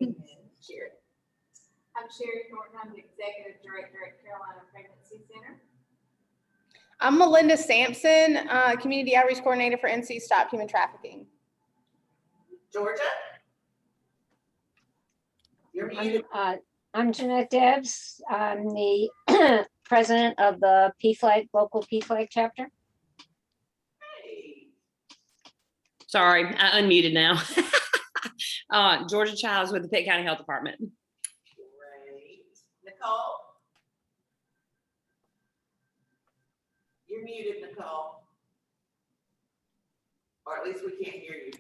Sherry. I'm Sherry Thornton. I'm the Executive Director at Carolina Pregnancy Center. I'm Melinda Sampson, Community Outreach Coordinator for NC Stop Human Trafficking. Georgia? You're muted. I'm Jeanette Debs. I'm the president of the PFLAG, local PFLAG chapter. Hey. Sorry, I unmuted now. Georgia Childs with the Pitt County Health Department. Great. Nicole? You're muted, Nicole. Or at least we can't hear you.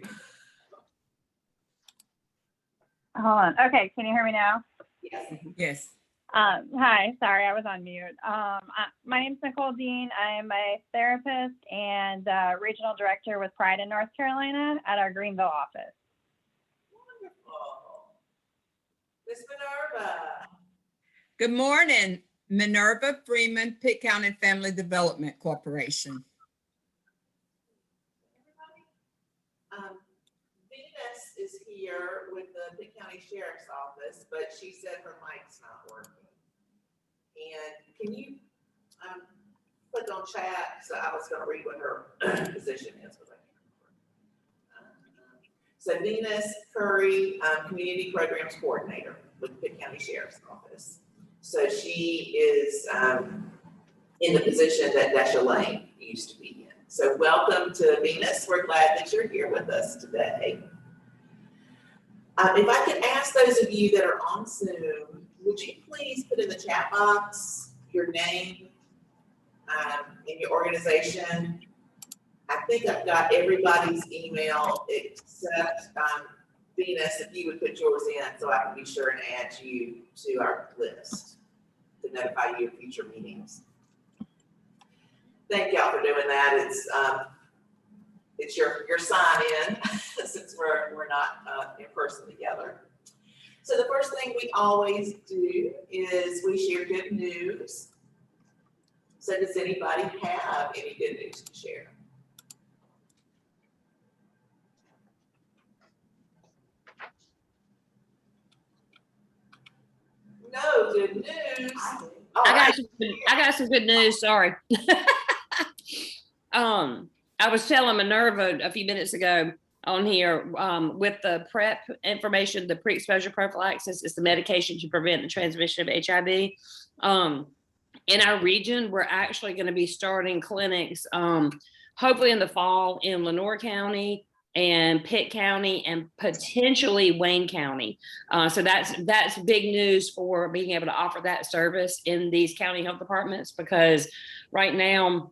Hold on. Okay, can you hear me now? Yes. Yes. Hi, sorry, I was on mute. My name's Nicole Dean. I'm a therapist and regional director with Pride in North Carolina at our Greenville office. Wonderful. Miss Minerva. Good morning, Minerva Freeman, Pitt County Family Development Corporation. Venus is here with the Pitt County Sheriff's Office, but she said her mic's not working. And can you click on chat? So I was going to read what her position is, but I can't remember. So Venus Curry, Community Programs Coordinator with the Pitt County Sheriff's Office. So she is in the position that Dasha Lane used to be in. So welcome to Venus. We're glad that you're here with us today. If I could ask those of you that are on Zoom, would you please put in the chat box your name and your organization? I think I've got everybody's email except Venus, if you would put yours in so I can be sure and add you to our list to notify you of future meetings. Thank y'all for doing that. It's your sign in since we're not in person together. So the first thing we always do is we share good news. So does anybody have any good news to share? No good news. I got some good news. Sorry. I was telling Minerva a few minutes ago on here with the PrEP information, the pre-exposure prophylaxis is the medication to prevent the transmission of HIV. In our region, we're actually going to be starting clinics hopefully in the fall in Lenoir County and Pitt County and potentially Wayne County. So that's big news for being able to offer that service in these county health departments, because right now,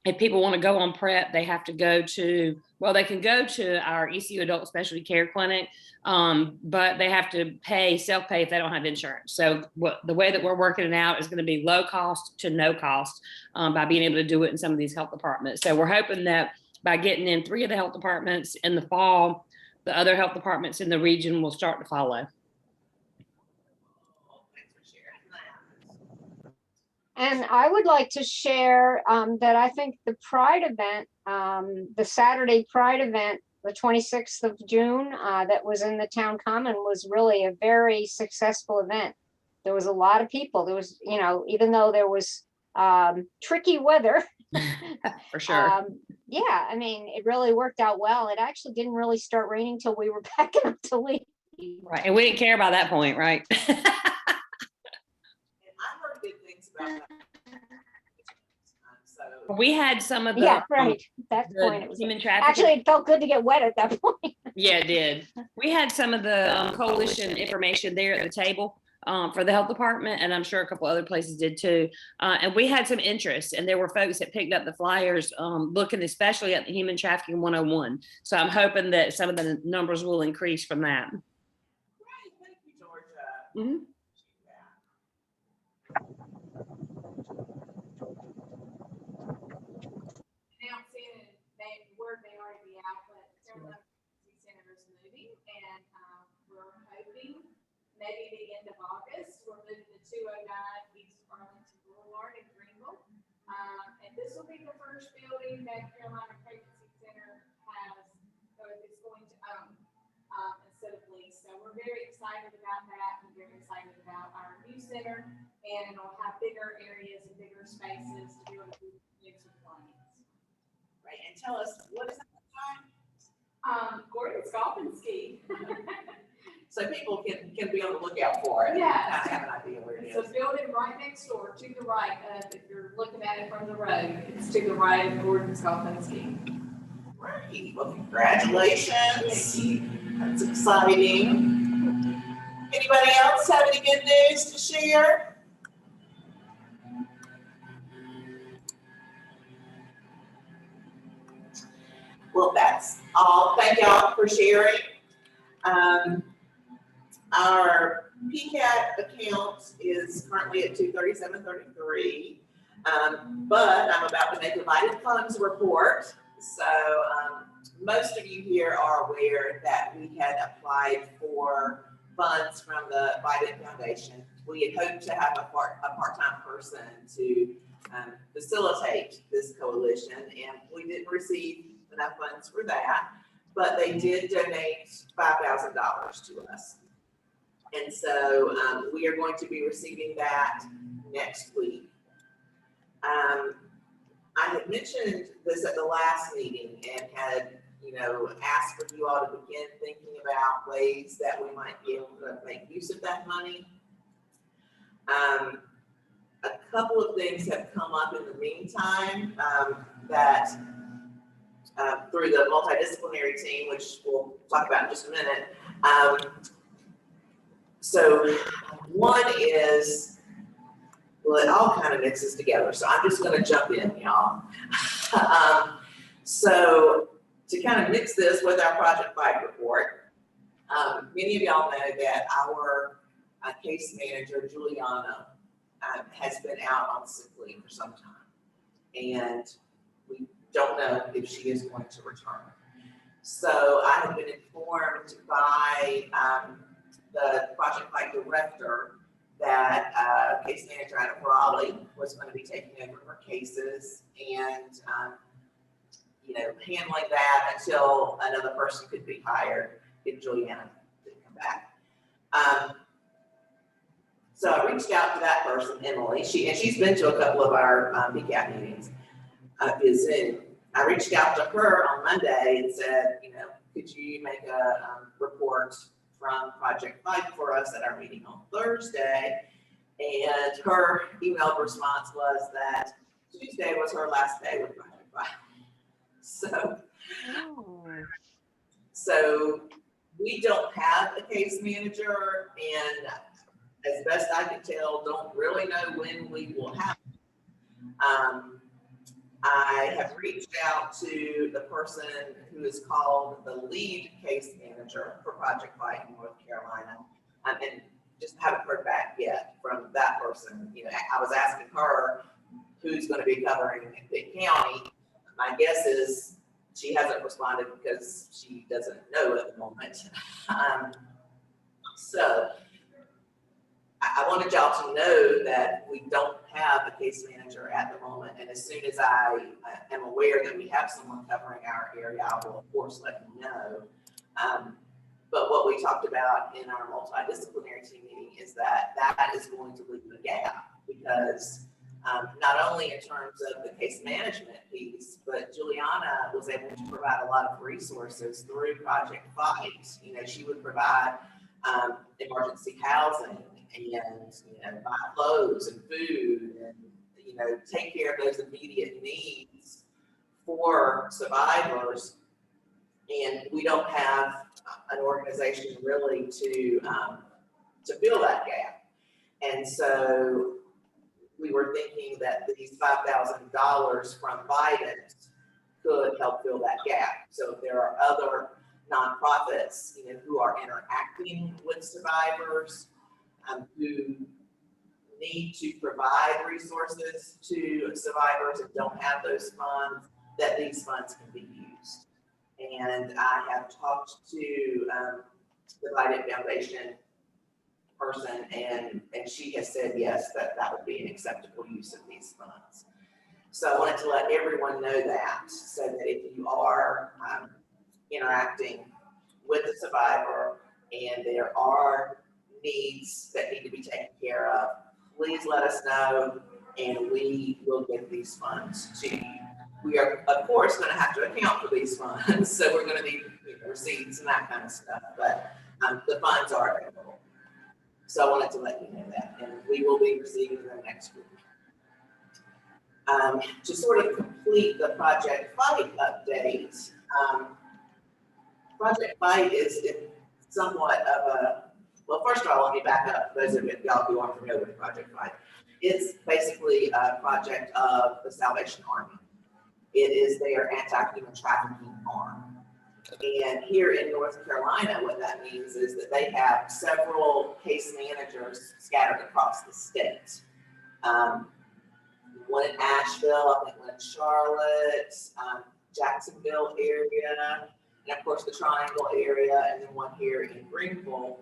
if people want to go on PrEP, they have to go to, well, they can go to our ECU Adult Specialty Care Clinic, but they have to self-pay if they don't have insurance. So the way that we're working it out is going to be low cost to no cost by being able to do it in some of these health departments. So we're hoping that by getting in 3 of the health departments in the fall, the other health departments in the region will start to follow. And I would like to share that I think the Pride event, the Saturday Pride event, the 26th of June, that was in the town common was really a very successful event. There was a lot of people. There was, even though there was tricky weather. For sure. Yeah, I mean, it really worked out well. It actually didn't really start raining till we were packing up to leave. Right, and we didn't care by that point, right? And I heard good things about that. So We had some of the Yeah, right. At that point, it was human trafficking. actually, it felt good to get wet at that point. Yeah, it did. We had some of the coalition information there at the table for the health department, and I'm sure a couple other places did too. And we had some interest, and there were folks that picked up the flyers looking especially at the Human Trafficking 101. So I'm hoping that some of the numbers will increase from that. great, thank you, Georgia. Mm-hmm. Announcing and word may already be out, but Carolina Pregnancy Center is moving, and we're hoping maybe the end of August. We're moving to 209 East Arlington Boulevard in Greenville. And this will be the first building that Carolina Pregnancy Center has, or is going to own instead of lease. So we're very excited about that. We're very excited about our new center, and it'll have bigger areas and bigger spaces to be able to do things with clients. Right, and tell us, what is that? Gordon's Golf and Ski. So people can be on the lookout for it. Yes. Kind of have an idea where it It's a is. building right next door to the right, if you're looking at it from the road, it's to the right of Gordon's Golf and Ski. Right, well, congratulations. That's exciting. Anybody else have any good news to share? Well, that's all. Thank y'all for sharing. Our PCAT account is currently at $237.33, but I'm about to make a divided funds report. So most of you here are aware that we had applied for funds from the Biden Foundation. We had hoped to have a part-time person to facilitate this coalition, and we didn't receive enough funds for that, but they did donate $5,000 to us. And so we are going to be receiving that next week. I had mentioned this at the last meeting and had, asked for you all to begin thinking about ways that we might be able to make use of that money. A couple of things have come up in the meantime that through the multidisciplinary team, which we'll talk about in just a minute. So one is, well, it all kind of mixes together. So I'm just going to jump in, y'all. So to kind of mix this with our Project FIGHT report, many of y'all know that our case manager, Juliana, has been out on sick leave for some time. And we don't know if she is going to return. So I have been informed by the Project FIGHT director that case manager out of Raleigh was going to be taking over her cases and handling that until another person could be hired if Juliana didn't come back. So I reached out to that person, Emily. She's been to a couple of our PCAT meetings via Zoom. I reached out to her on Monday and said, could you make a report from Project FIGHT for us at our meeting on Thursday? And her email response was that Tuesday was her last day with Project FIGHT. So we don't have a case manager, and as best I can tell, don't really know when we will have it. I have reached out to the person who is called the lead case manager for Project FIGHT in North Carolina, and just haven't heard back yet from that person. I was asking her who's going to be covering in Pitt County. My guess is she hasn't responded because she doesn't know at the moment. So I wanted y'all to know that we don't have a case manager at the moment, and as soon as I am aware that we have someone covering our area, I will of course let you know. But what we talked about in our multidisciplinary team meeting is that is going to leave a gap, because not only in terms of the case management piece, but Juliana was able to provide a lot of resources through Project FIGHT. She would provide emergency housing and buy clothes and food and take care of those immediate needs for survivors. And we don't have an organization really to fill that gap. And so we were thinking that these $5,000 from Biden could help fill that gap. So if there are other nonprofits, who are interacting with survivors, who need to provide resources to survivors and don't have those funds, that these funds can be used. And I have talked to the Biden Foundation person, and she has said yes, that would be an acceptable use of these funds. So I wanted to let everyone know that, so that if you are interacting with the survivor and there are needs that need to be taken care of, please let us know and we will get these funds to you. We are, of course, gonna have to account for these funds, so we're gonna need receipts and that kind of stuff, but the funds are available. So I wanted to let you know that, and we will be receiving them next week. To sort of complete the Project Fight update, Project Fight is somewhat of a, well, first of all, let me back up, those of y'all who aren't familiar with Project Fight. It's basically a project of the Salvation Army. It is their anti-human trafficking arm. And here in North Carolina, what that means is that they have several case managers scattered across the state. One in Asheville, I think one in Charlotte, Jacksonville area, and of course the Triangle area, and then one here in Greenville,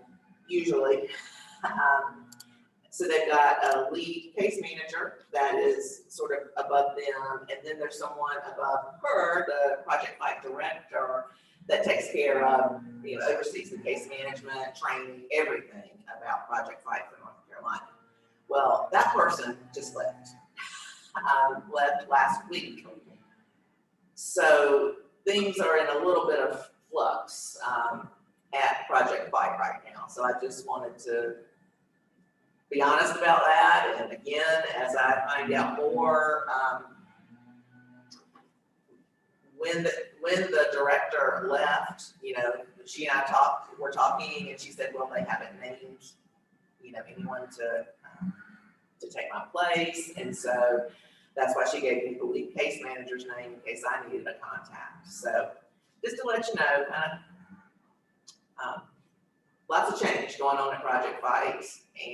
usually. So they've got a lead case manager that is sort of above them, and then there's someone above her, the Project Fight director, that takes care of, oversees the case management, training, everything about Project Fight for North Carolina. Well, that person just left. Left last week. So things are in a little bit of flux at Project Fight right now. So I just wanted to be honest about that. And again, as I find out more, when the director left, she and I were talking, and she said, well, they haven't named, anyone to take my place. And so that's why she gave me the lead case manager's name in case I needed a contact. So just to let you know, lots of change going on at Project Fight.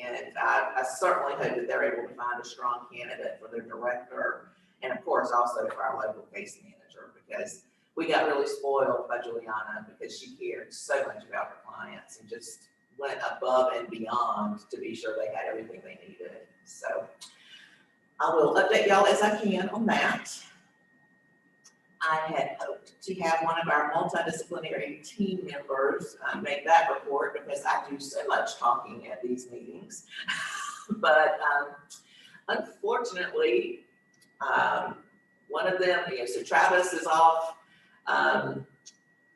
And I certainly hope that they're able to find a strong candidate for their director. And of course, also for our local case manager, because we got really spoiled by Juliana because she cared so much about her clients and just went above and beyond to be sure they had everything they needed. So I will update y'all as I can on that. I had hoped to have one of our multidisciplinary team members make that report because I do so much talking at these meetings. But unfortunately, one of them, so Travis is off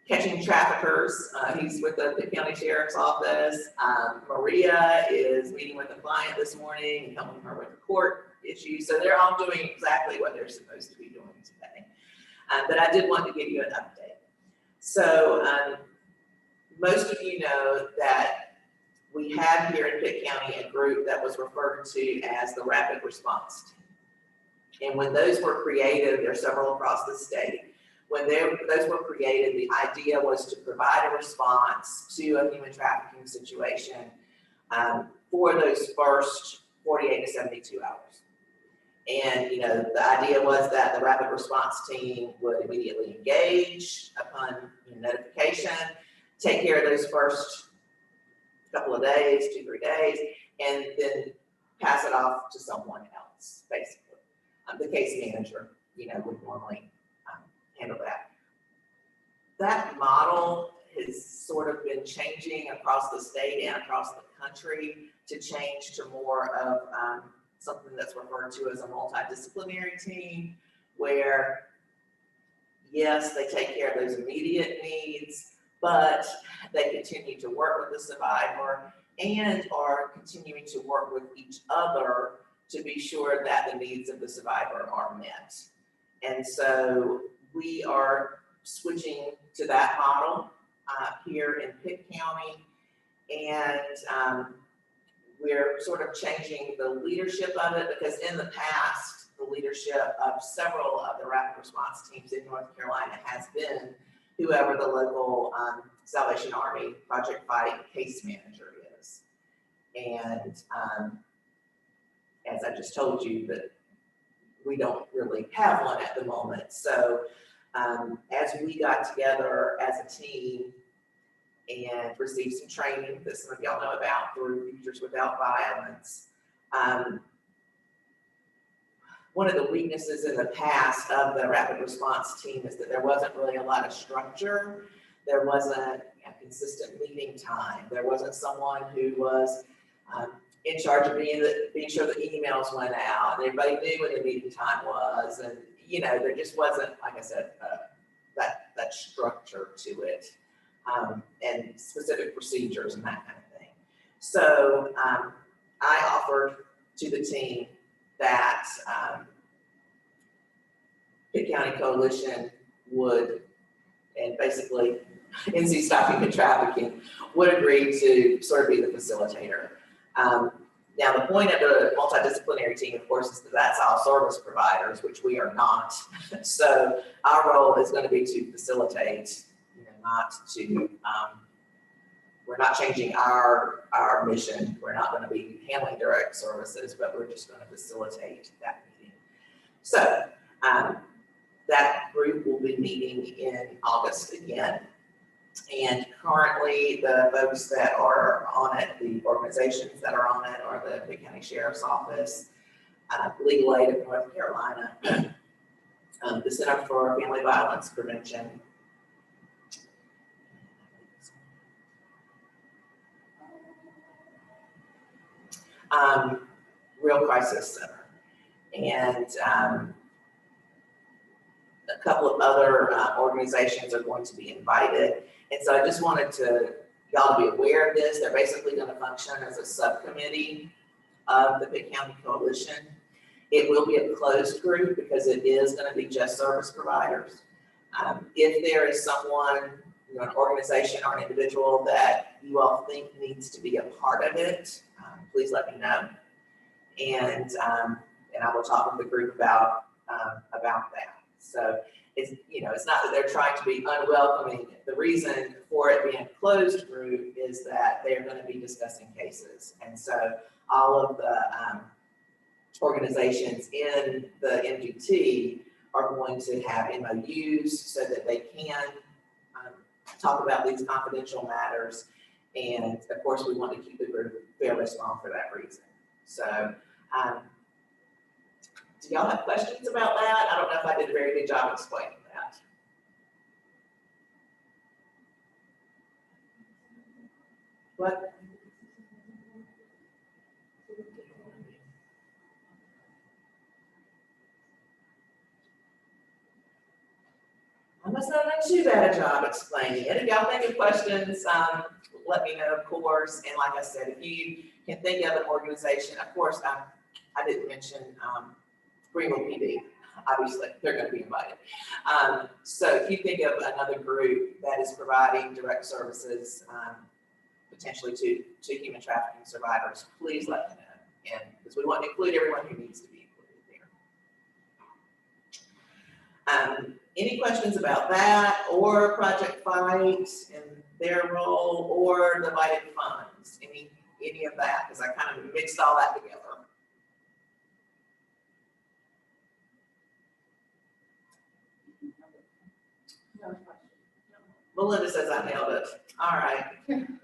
catching traffickers. He's with the Pitt County Sheriff's Office. Maria is meeting with a client this morning and helping her with the court issues. So they're all doing exactly what they're supposed to be doing today. But I did want to give you an update. So most of you know that we have here in Pitt County a group that was referred to as the Rapid Response Team. And when those were created, there are several across the state. When those were created, the idea was to provide a response to a human trafficking situation for those first 48 to 72 hours. And, the idea was that the rapid response team would immediately engage upon notification, take care of those first couple of days, 2-3 days, and then pass it off to someone else, basically. The case manager, would normally handle that. That model has sort of been changing across the state and across the country to change to more of something that's referred to as a multidisciplinary team, where yes, they take care of those immediate needs, but they continue to work with the survivor and are continuing to work with each other to be sure that the needs of the survivor are met. And so we are switching to that model here in Pitt County, and we're sort of changing the leadership of it, because in the past, the leadership of several of the rapid response teams in North Carolina has been whoever the local Salvation Army Project Fight case manager is. And as I just told you, that we don't really have one at the moment. So as we got together as a team and received some training that some of y'all know about through Futures Without Violence, one of the weaknesses in the past of the rapid response team is that there wasn't really a lot of structure. There wasn't a consistent meeting time. There wasn't someone who was in charge of being sure the emails went out, and everybody knew when the meeting time was, and, you know, there just wasn't, like I said, that structure to it, and specific procedures and that kind of thing. So, I offered to the team that, Pitt County Coalition would, and basically NC Stop Human Trafficking would agree to sort of be the facilitator. Now, the point of the multidisciplinary team, of course, is that that's all service providers, which we are not. So our role is going to be to facilitate, you know, not to, we're not changing our mission. We're not going to be handling direct services, but we're just going to facilitate that meeting. So that group will be meeting in August again. And currently, the folks that are on it, the organizations that are on it, are the Pitt County Sheriff's Office, Legal Aid of North Carolina, the Center for Family Violence Prevention, Real Crisis Center, and a couple of other organizations are going to be invited. And so I just wanted y'all to be aware of this. They're basically going to function as a subcommittee of the Pitt County Coalition. It will be a closed group because it is going to be just service providers. If there is someone, you know, an organization or an individual that you all think needs to be a part of it, please let me know. And I will talk with the group about that. So it's, you know, it's not that they're trying to be unwelcoming. The reason for it being a closed group is that they're going to be discussing cases. And so all of the organizations in the MDT are going to have MOUs so that they can talk about these confidential matters. And of course, we want to keep the group fairly small for that reason. So, do y'all have questions about that? I don't know if I did a very good job explaining that. What? I must not have done too bad a job explaining it. If y'all think of questions, let me know, of course. And like I said, if you can think of an organization, of course, I didn't mention Greenville PD. Obviously, they're going to be invited. So if you think of another group that is providing direct services, potentially to human trafficking survivors, please let me know. And because we want to include everyone who needs to be included there. Any questions about that, or Project Fight and their role, or divided funds? Any of that? Because I kind of mixed all that together. Melinda says I nailed it. All right.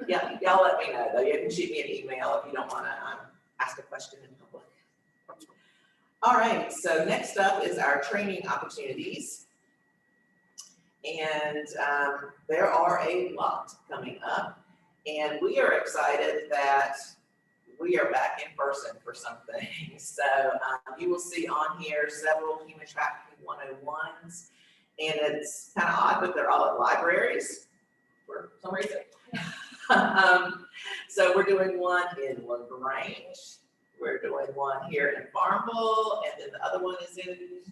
Yeah, y'all let me know though. You can shoot me an email if you don't want to ask a question in public. All right, so next up is our training opportunities. And there are a lot coming up. And we are excited that we are back in person for some things. So you will see on here several human trafficking 101s. And it's kind of odd, but they're all at libraries for some reason. So we're doing one in LaGrange. We're doing one here in Farmville, and then the other one is in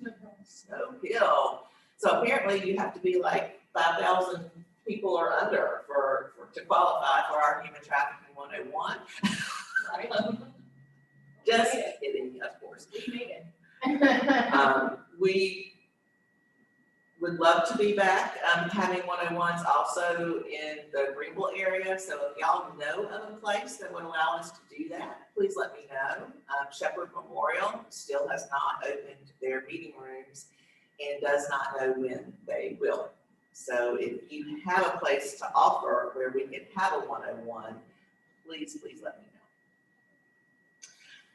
Snow Hill. So apparently you have to be like 5,000 people or under to qualify for our human trafficking 101. Right? Just kidding, of course. We made it. We would love to be back having 101s also in the Greenville area. So if y'all know of a place that would allow us to do that, please let me know. Shepherd Memorial still has not opened their meeting rooms and does not know when they will. So if you have a place to offer where we can have a 101, please let me know.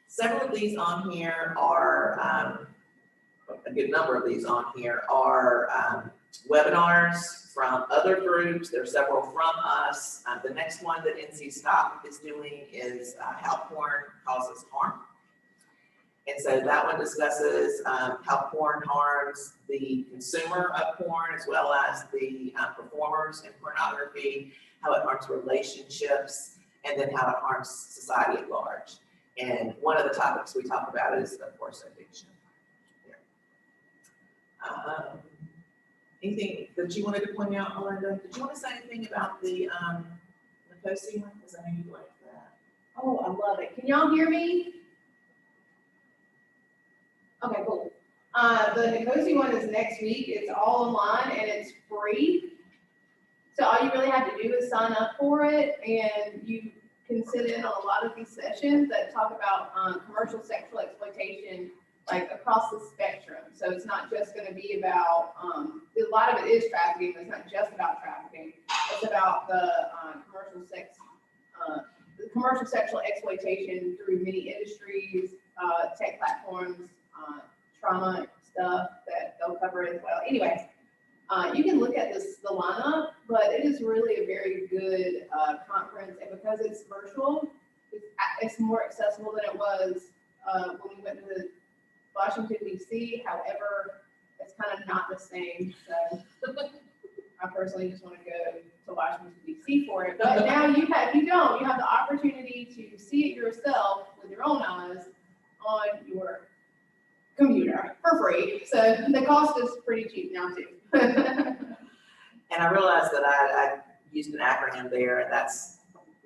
Several of these on here are, a good number of these on here are webinars from other groups. There are several from us. The next one that NC Stop is doing is how porn causes harm. And so that one discusses how porn harms the consumer of porn as well as the performers in pornography, how it harms relationships, and then how it harms society at large. And one of the topics we talk about is, of course, addiction. Yeah. Anything that you wanted to point out, Melinda? Did you want to say anything about the posting one? Because I know you like that. Oh, I love it. Can y'all hear me? Okay, cool. The cozy one is next week. It's all online and it's free. So all you really have to do is sign up for it, and you can sit in on a lot of these sessions that talk about commercial sexual exploitation, like across the spectrum. So it's not just going to be about, a lot of it is trafficking, but it's not just about trafficking. It's about the commercial sexual exploitation through many industries, tech platforms, trauma stuff that they'll cover as well. Anyway, you can look at the lineup, but it is really a very good conference, and because it's virtual, it's more accessible than it was when we went to Washington, D.C. However, it's kind of not the same. So I personally just want to go to Washington, D.C. for it. But now you have the opportunity to see it yourself with your own eyes on your computer for free. So the cost is pretty cheap now too. And I realized that I used an acronym there, and that's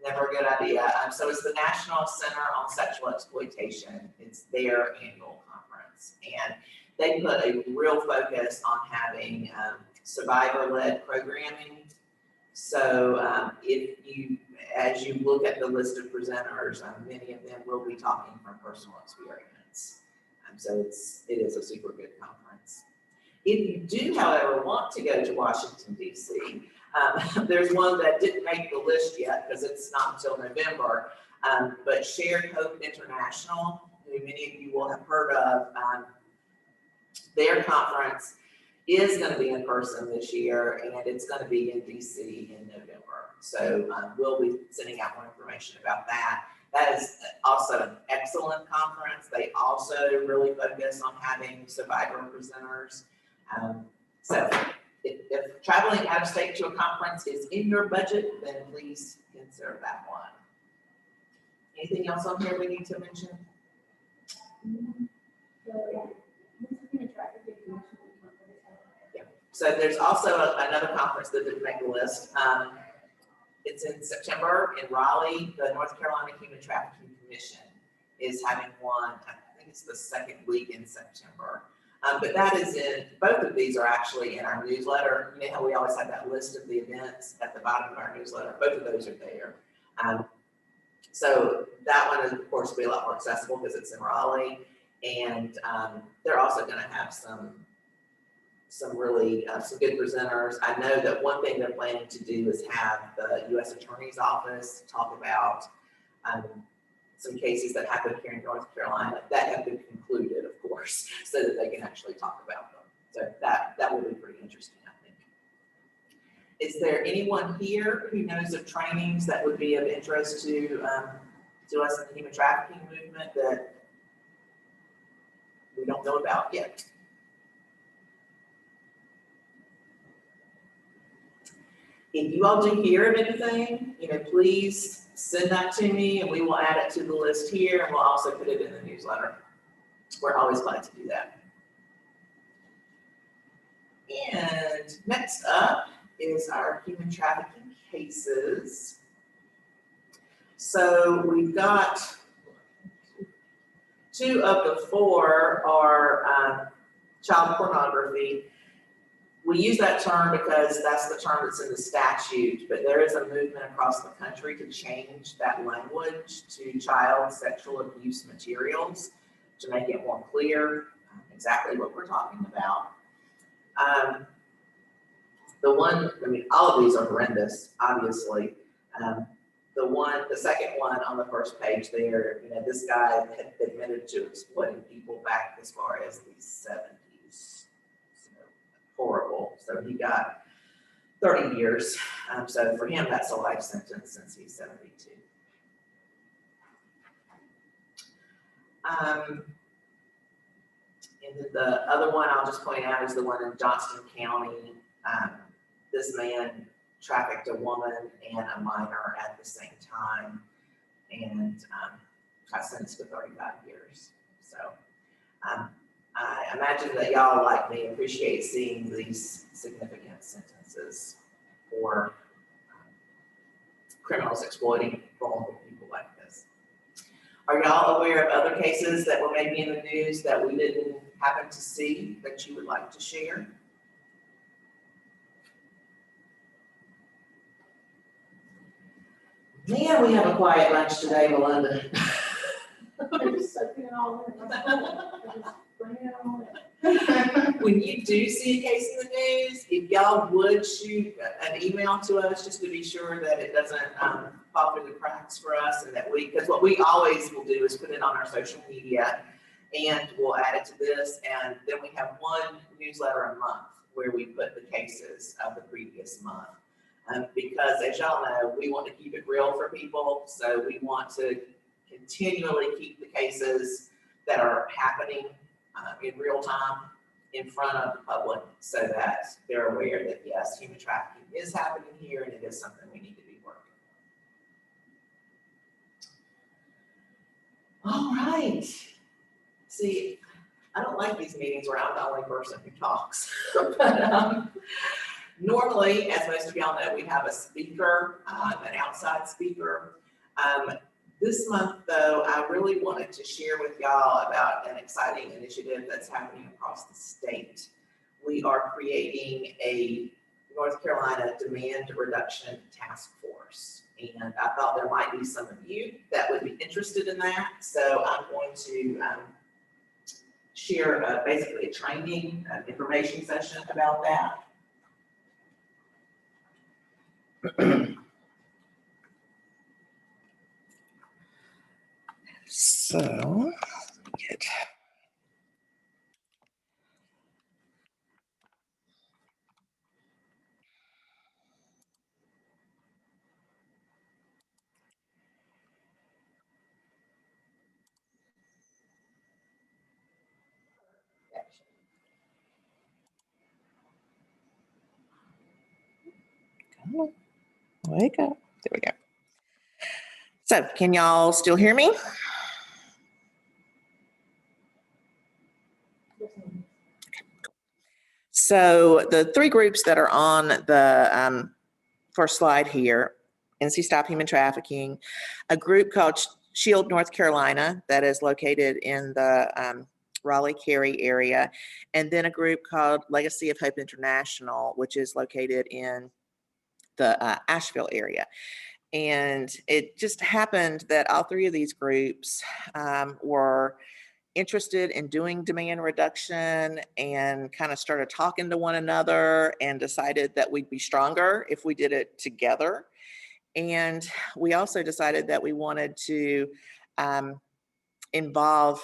never a good idea. So it's the National Center on Sexual Exploitation. It's their annual conference, and they put a real focus on having survivor-led programming. So as you look at the list of presenters, many of them will be talking from personal experience. So it is a super good conference. If you do, however, want to go to Washington, D.C., there's one that didn't make the list yet because it's not until November, but Shared Hope International, who many of you will have heard of, their conference is going to be in person this year, and it's going to be in D.C. in November. So we'll be sending out more information about that. That is also an excellent conference. They also really focus on having survivor presenters. So if traveling out of state to a conference is in your budget, then please consider that one. Anything else on here we need to mention? Yeah. So there's also another conference that didn't make the list. It's in September in Raleigh. The North Carolina Human Trafficking Commission is having one. I think it's the second week in September. But that is both of these are actually in our newsletter. You know how we always have that list of the events at the bottom of our newsletter? Both of those are there. So that one, of course, will be a lot more accessible because it's in Raleigh. And they're also going to have some really some good presenters. I know that one thing they're planning to do is have the U.S. Attorney's Office talk about some cases that happened here in North Carolina that have been concluded, of course, so that they can actually talk about them. So that will be pretty interesting, I think. Is there anyone here who knows of trainings that would be of interest to us in the human trafficking movement that we don't know about yet? If you all do hear of anything, please send that to me and we will add it to the list here, and we'll also put it in the newsletter. We're always glad to do that. And next up is our human trafficking cases. So we've got 2 of the 4 are child pornography. We use that term because that's the term that's in the statute, but there is a movement across the country to change that language to child sexual abuse materials to make it more clear exactly what we're talking about. All of these are horrendous, obviously. The second one on the first page there, this guy had admitted to exploiting people back as far as the 70s. Horrible. So he got 30 years. So for him, that's a life sentence since he's 72. And then the other one I'll just point out is the one in Johnston County. This man trafficked a woman and a minor at the same time and got sentenced to 35 years. So I imagine that y'all, like me, appreciate seeing these significant sentences for criminals exploiting vulnerable people like this. Are y'all aware of other cases that were maybe in the news that we didn't happen to see that you would like to share? Man, we have a quiet lunch today, Melinda. When you do see a case in the news, if y'all would shoot an email to us just to be sure that it doesn't fall through the cracks for us, and that because what we always will do is put it on our social media and we'll add it to this, and then we have one newsletter a month where we put the cases of the previous month. Because as y'all know, we want to keep it real for people, so we want to continually keep the cases that are happening in real time in front of the public so that they're aware that yes, human trafficking is happening here and it is something we need to be working on. All right. See, I don't like these meetings where I'm the only person who talks. But normally, as most of y'all know, we have a speaker, an outside speaker. This month, though, I really wanted to share with y'all about an exciting initiative that's happening across the state. We are creating a North Carolina demand reduction task force. And I thought there might be some of you that would be interested in that. So I'm going to share basically a training, an information session about that. So, get. Wake up. There we go. So, can y'all still hear me? So the three groups that are on the first slide here, NC Stop Human Trafficking, a group called Shield North Carolina that is located in the Raleigh-Cary area, and then a group called Legacy of Hope International, which is located in the Asheville area. And it just happened that all three of these groups were interested in doing demand reduction and kind of started talking to one another and decided that we'd be stronger if we did it together. And we also decided that we wanted to involve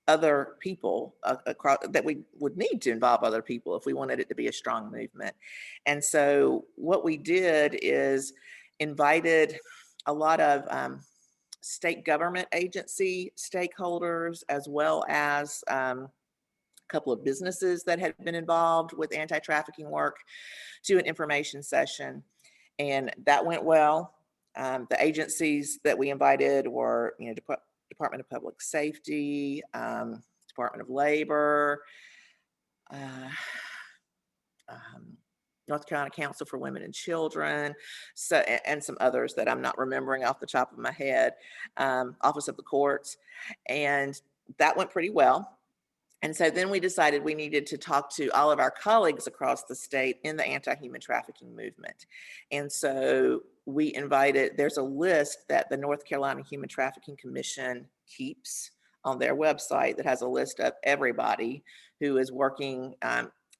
other people across, that we would need to involve other people if we wanted it to be a strong movement. And so what we did is invited a lot of state government agency stakeholders, as well as a couple of businesses that had been involved with anti-trafficking work, to an information session. And that went well. The agencies that we invited were, Department of Public Safety, Department of Labor, North Carolina Council for Women and Children, so, and some others that I'm not remembering off the top of my head, Office of the Courts, and that went pretty well. And so then we decided we needed to talk to all of our colleagues across the state in the anti-human trafficking movement. And so we invited, there's a list that the North Carolina Human Trafficking Commission keeps on their website that has a list of everybody who is working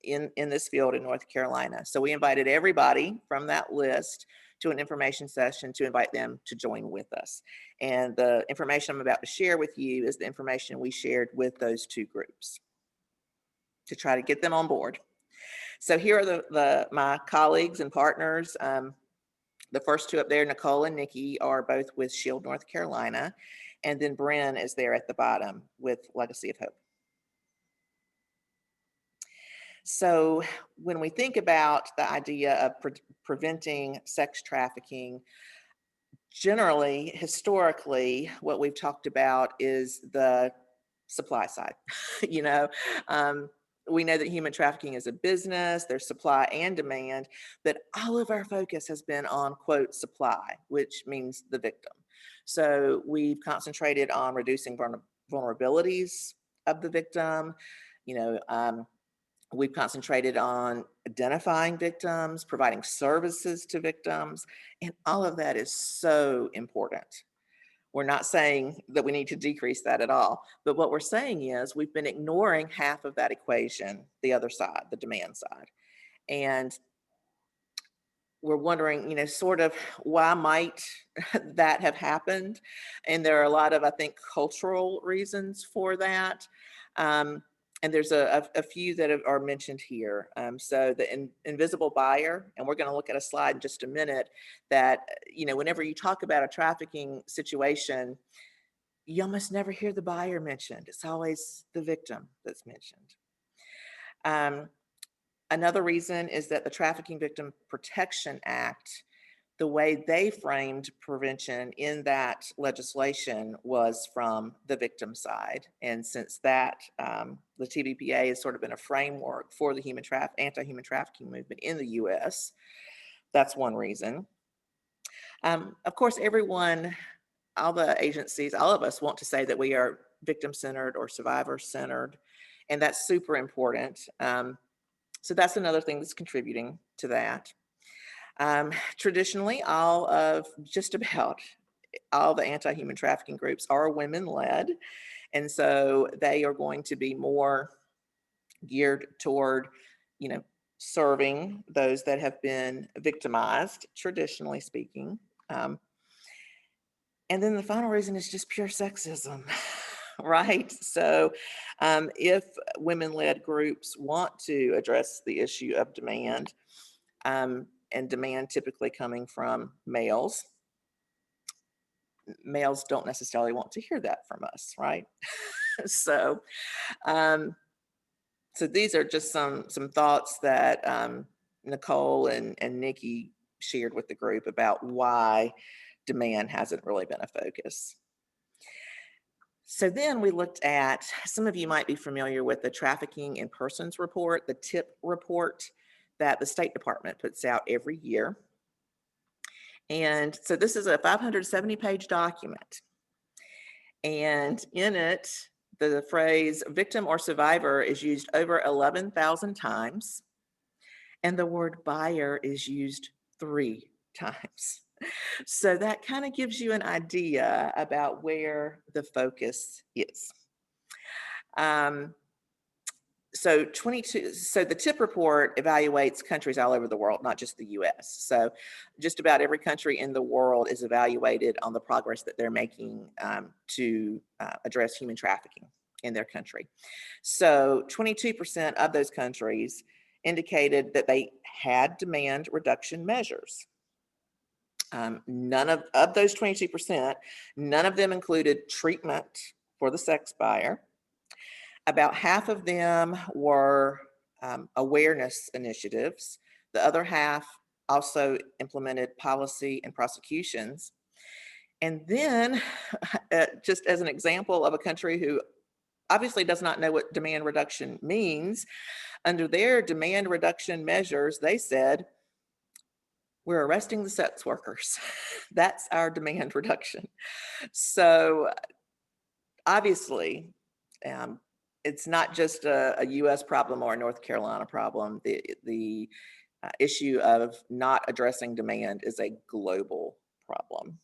in this field in North Carolina. So we invited everybody from that list to an information session to invite them to join with us. And the information I'm about to share with you is the information we shared with those two groups to try to get them on board. So here are my colleagues and partners. The first two up there, Nicole and Nikki, are both with Shield, North Carolina. And then Bryn is there at the bottom with Legacy of Hope. So when we think about the idea of preventing sex trafficking, generally, historically, what we've talked about is the supply side. You know, we know that human trafficking is a business, there's supply and demand, but all of our focus has been on, quote, supply, which means the victim. So we've concentrated on reducing vulnerabilities of the victim. You know, we've concentrated on identifying victims, providing services to victims, and all of that is so important. We're not saying that we need to decrease that at all, but what we're saying is we've been ignoring half of that equation, the other side, the demand side. And we're wondering, you know, sort of why might that have happened? And there are a lot of, I think, cultural reasons for that. And there's a few that are mentioned here. So the invisible buyer, and we're going to look at a slide in just a minute, that, you know, whenever you talk about a trafficking situation, you almost never hear the buyer mentioned. It's always the victim that's mentioned. Another reason is that the Trafficking Victim Protection Act, the way they framed prevention in that legislation was from the victim side. And since that, the TVPA has sort of been a framework for the anti-human trafficking movement in the US. That's one reason. Of course, everyone, all the agencies, all of us want to say that we are victim-centered or survivor-centered, and that's super important. So that's another thing that's contributing to that. Traditionally, just about all the anti-human trafficking groups are women-led, and so they are going to be more geared toward, you know, serving those that have been victimized, traditionally speaking. And then the final reason is just pure sexism, right? So if women-led groups want to address the issue of demand, and demand typically coming from males don't necessarily want to hear that from us, right? So these are just some thoughts that Nicole and Nikki shared with the group about why demand hasn't really been a focus. So then we looked at, some of you might be familiar with the Trafficking in Persons report, the TIP report that the State Department puts out every year. And so this is a 570-page document. And in it, the phrase victim or survivor is used over 11,000 times. And the word buyer is used 3 times. So that kind of gives you an idea about where the focus is. So the TIP report evaluates countries all over the world, not just the US. So just about every country in the world is evaluated on the progress that they're making to address human trafficking in their country. So 22% of those countries indicated that they had demand reduction measures. None of those 22%, none of them included treatment for the sex buyer. About half of them were awareness initiatives. The other half also implemented policy and prosecutions. And then, just as an example of a country who obviously does not know what demand reduction means, under their demand reduction measures, they said, we're arresting the sex workers. That's our demand reduction. So obviously, it's not just a US problem or a North Carolina problem. The issue of not addressing demand is a global problem.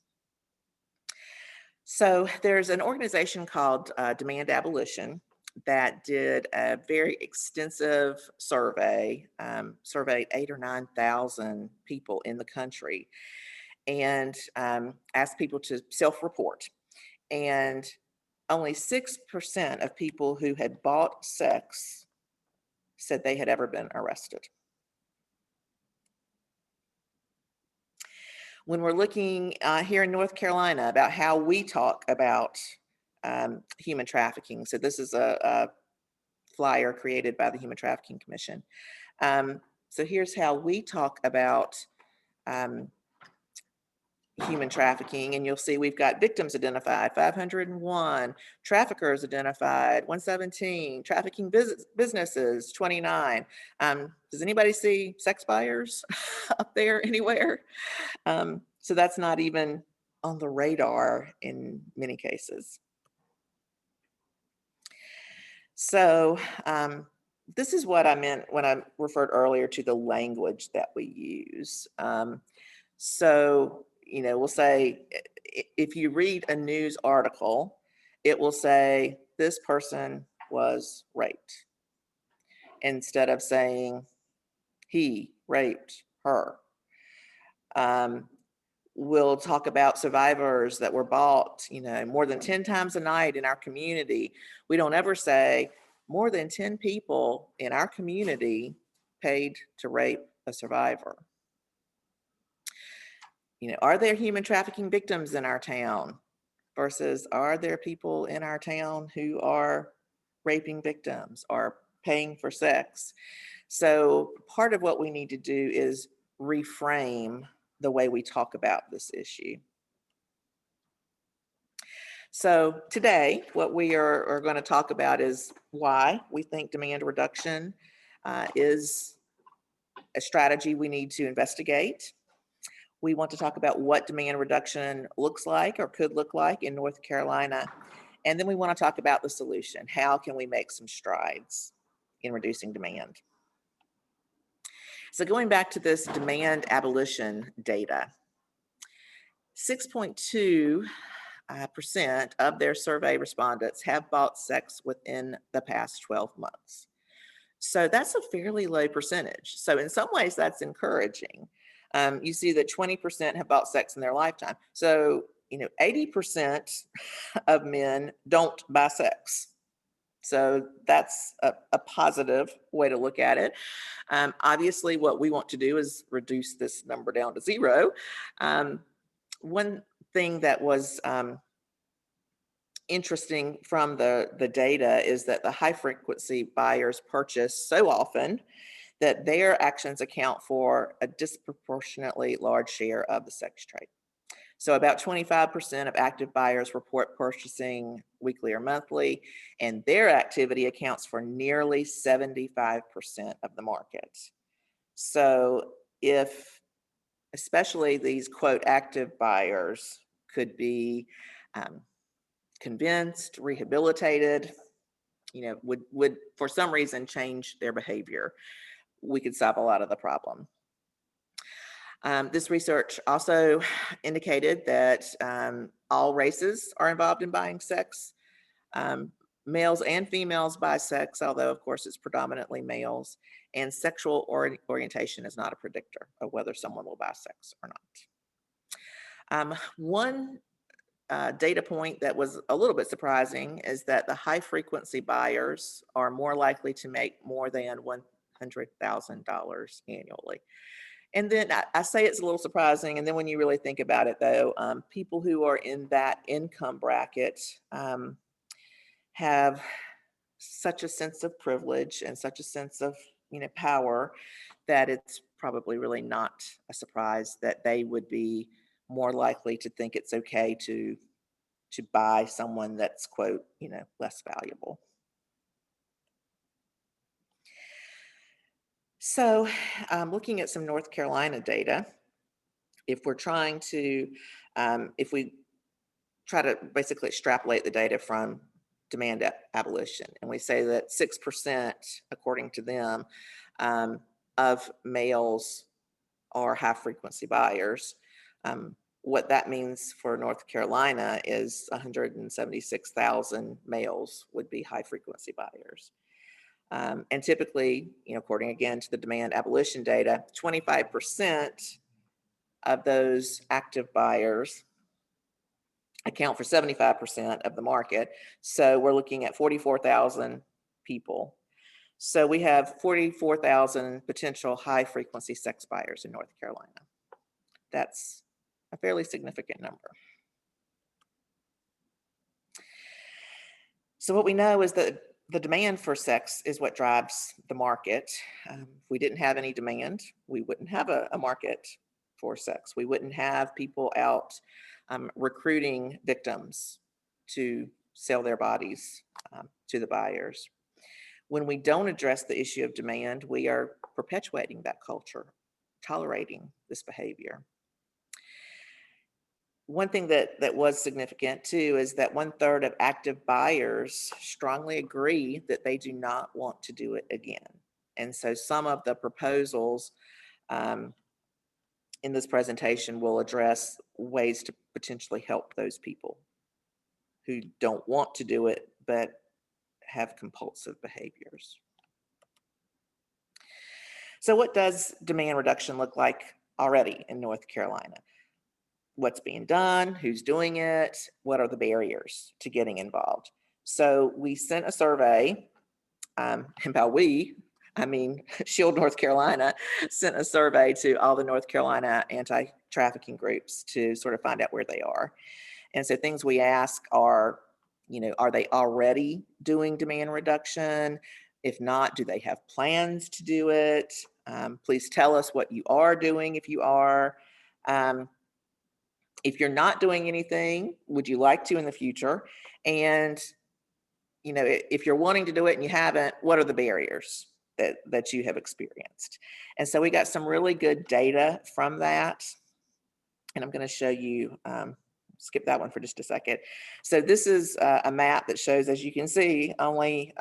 So there's an organization called Demand Abolition that did a very extensive survey, surveyed 8,000 or 9,000 people in the country, and asked people to self-report. And only 6% of people who had bought sex said they had ever been arrested. when we're looking here in North Carolina about how we talk about human trafficking. So this is a flyer created by the Human Trafficking Commission. So here's how we talk about human trafficking, and you'll see we've got victims identified, 501, traffickers identified, 117, trafficking businesses, 29. Does anybody see sex buyers up there anywhere? So that's not even on the radar in many cases. So this is what I meant when I referred earlier to the language that we use. So, you know, we'll say, if you read a news article, it will say this person was raped, instead of saying he raped her. We'll talk about survivors that were bought, you know, more than 10 times a night in our community. We don't ever say more than 10 people in our community paid to rape a survivor. You know, are there human trafficking victims in our town versus are there people in our town who are raping victims or paying for sex? So part of what we need to do is reframe the way we talk about this issue. So today, what we are going to talk about is why we think demand reduction is a strategy we need to investigate. We want to talk about what demand reduction looks like or could look like in North Carolina. And then we want to talk about the solution. How can we make some strides in reducing demand? So going back to this demand abolition data, 6.2% of their survey respondents have bought sex within the past 12 months. So that's a fairly low percentage. So in some ways that's encouraging. You see that 20% have bought sex in their lifetime. So, you know, 80% of men don't buy sex. So that's a positive way to look at it. Obviously, what we want to do is reduce this number down to 0. One thing that was interesting from the data is that the high frequency buyers purchase so often that their actions account for a disproportionately large share of the sex trade. So about 25% of active buyers report purchasing weekly or monthly, and their activity accounts for nearly 75% of the market. So if especially these quote active buyers could be convinced, rehabilitated, you know, would for some reason change their behavior, we could solve a lot of the problem. This research also indicated that all races are involved in buying sex. Males and females buy sex, although of course it's predominantly males, and sexual orientation is not a predictor of whether someone will buy sex or not. One data point that was a little bit surprising is that the high frequency buyers are more likely to make more than $100,000 annually. And then I say it's a little surprising, and then when you really think about it though, people who are in that income bracket have such a sense of privilege and such a sense of, you know, power that it's probably really not a surprise that they would be more likely to think it's okay to buy someone that's quote, you know, less valuable. So looking at some North Carolina data, if we're trying to, if we try to basically extrapolate the data from demand abolition, and we say that 6%, according to them, of males are high frequency buyers, what that means for North Carolina is 176,000 males would be high frequency buyers. And typically, you know, according again to the demand abolition data, 25% of those active buyers account for 75% of the market. So we're looking at 44,000 people. So we have 44,000 potential high frequency sex buyers in North Carolina. That's a fairly significant number. So what we know is that the demand for sex is what drives the market. If we didn't have any demand, we wouldn't have a market for sex. We wouldn't have people out recruiting victims to sell their bodies to the buyers. When we don't address the issue of demand, we are perpetuating that culture, tolerating this behavior. One thing that was significant too is that 1/3 of active buyers strongly agree that they do not want to do it again. And so some of the proposals in this presentation will address ways to potentially help those people who don't want to do it but have compulsive behaviors. So what does demand reduction look like already in North Carolina? What's being done, who's doing it, what are the barriers to getting involved? So we sent a survey, and by we, I mean Shield North Carolina sent a survey to all the North Carolina anti-trafficking groups to sort of find out where they are. And so things we ask are, are they already doing demand reduction? If not, do they have plans to do it? Please tell us what you are doing if you are. If you're not doing anything, would you like to in the future? And, if you're wanting to do it and you haven't, what are the barriers that you have experienced? And so we got some really good data from that. And I'm going to show you, skip that one for just a second. So this is a map that shows, as you can see, only,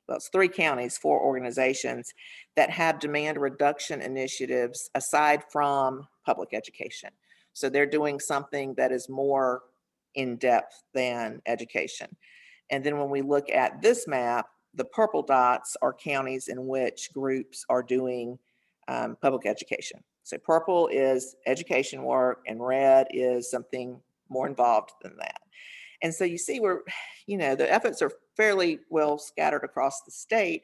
it's 3 counties, 4 organizations that have demand reduction initiatives aside from public education. So they're doing something that is more in depth than education. And then when we look at this map, the purple dots are counties in which groups are doing public education. So purple is education work and red is something more involved than that. And so you see the efforts are fairly well scattered across the state,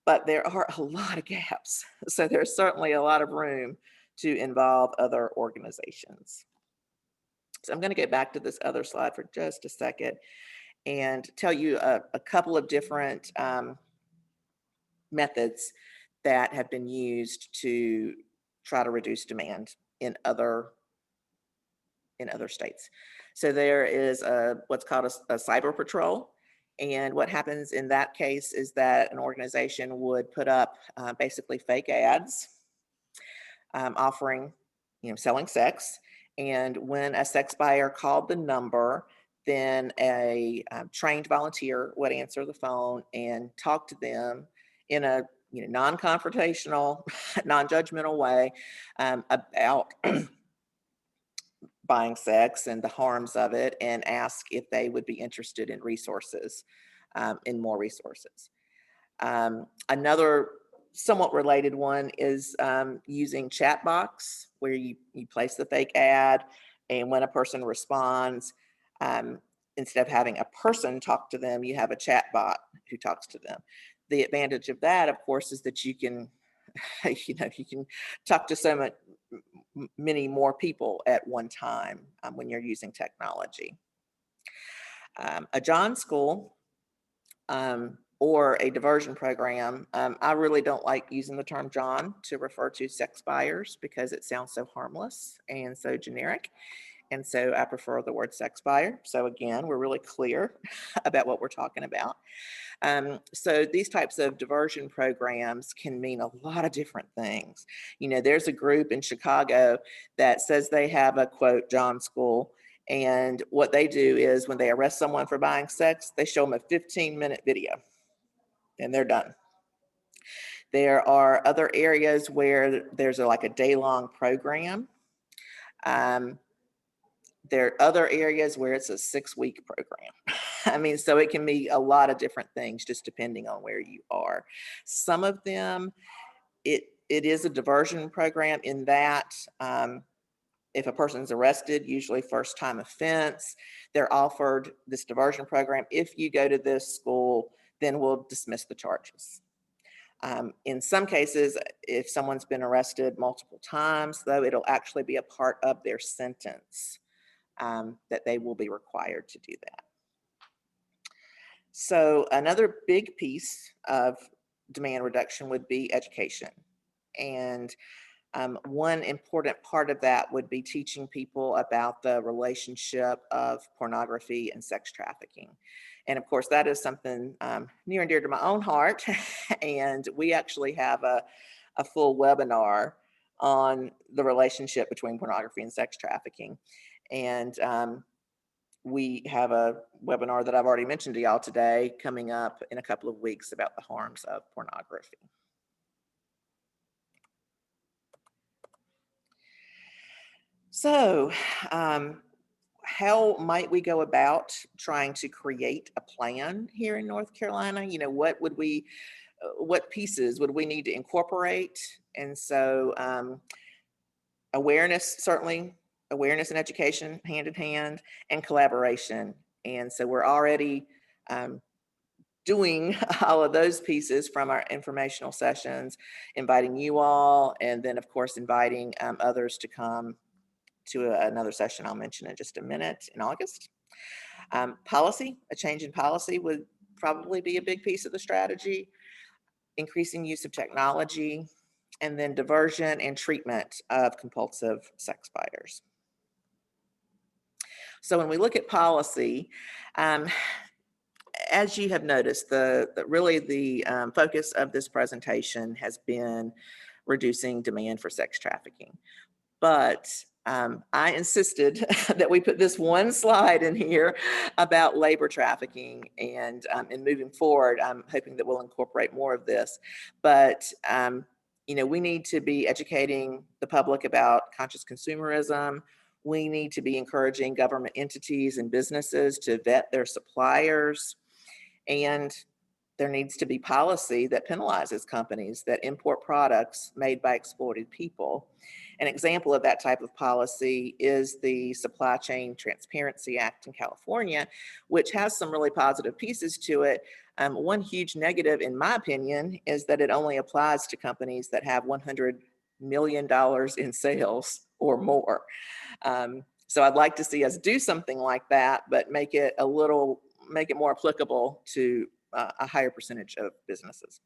but there are a lot of gaps. So there's certainly a lot of room to involve other organizations. So I'm going to get back to this other slide for just a second and tell you a couple of different methods that have been used to try to reduce demand in other states. So there is what's called a cyber patrol. And what happens in that case is that an organization would put up basically fake ads offering, selling sex. And when a sex buyer called the number, then a trained volunteer would answer the phone and talk to them in a non-confrontational, non-judgmental way about buying sex and the harms of it, and ask if they would be interested in resources, in more resources. Another somewhat related one is using chat box, where you place the fake ad, and when a person responds, instead of having a person talk to them, you have a chat bot who talks to them. The advantage of that, of course, is that you can, you can talk to many more people at one time when you're using technology. A John School or a diversion program. I really don't like using the term John to refer to sex buyers because it sounds so harmless and so generic. And so I prefer the word sex buyer. So again, we're really clear about what we're talking about. So these types of diversion programs can mean a lot of different things. There's a group in Chicago that says they have a, quote, John School. And what they do is when they arrest someone for buying sex, they show them a 15-minute video and they're done. There are other areas where there's like a day-long program. There are other areas where it's a 6-week program. So it can be a lot of different things just depending on where you are. Some of them, it is a diversion program in that if a person's arrested, usually first time offense, they're offered this diversion program. If you go to this school, then we'll dismiss the charges. In some cases, if someone's been arrested multiple times, though, it'll actually be a part of their sentence that they will be required to do that. So another big piece of demand reduction would be education. And one important part of that would be teaching people about the relationship of pornography and sex trafficking. And of course, that is something near and dear to my own heart. And we actually have a full webinar on the relationship between pornography and sex trafficking. And we have a webinar that I've already mentioned to y'all today coming up in a couple of weeks about the harms of pornography. So, how might we go about trying to create a plan here in North Carolina? You know, what pieces would we need to incorporate? And so, awareness, certainly, awareness and education hand in hand, and collaboration. And so we're already doing all of those pieces from our informational sessions, inviting you all, and then of course inviting others to come to another session I'll mention in just a minute in August. Policy, a change in policy would probably be a big piece of the strategy, increasing use of technology, and then diversion and treatment of compulsive sex buyers. So when we look at policy, as you have noticed, really the focus of this presentation has been reducing demand for sex trafficking. But I insisted that we put this one slide in here about labor trafficking, and in moving forward, I'm hoping that we'll incorporate more of this. But you know, we need to be educating the public about conscious consumerism. We need to be encouraging government entities and businesses to vet their suppliers. And there needs to be policy that penalizes companies that import products made by exploited people. An example of that type of policy is the Supply Chain Transparency Act in California, which has some really positive pieces to it. One huge negative, in my opinion, is that it only applies to companies that have $100 million in sales or more. So I'd like to see us do something like that, but make it more applicable to a higher percentage of businesses.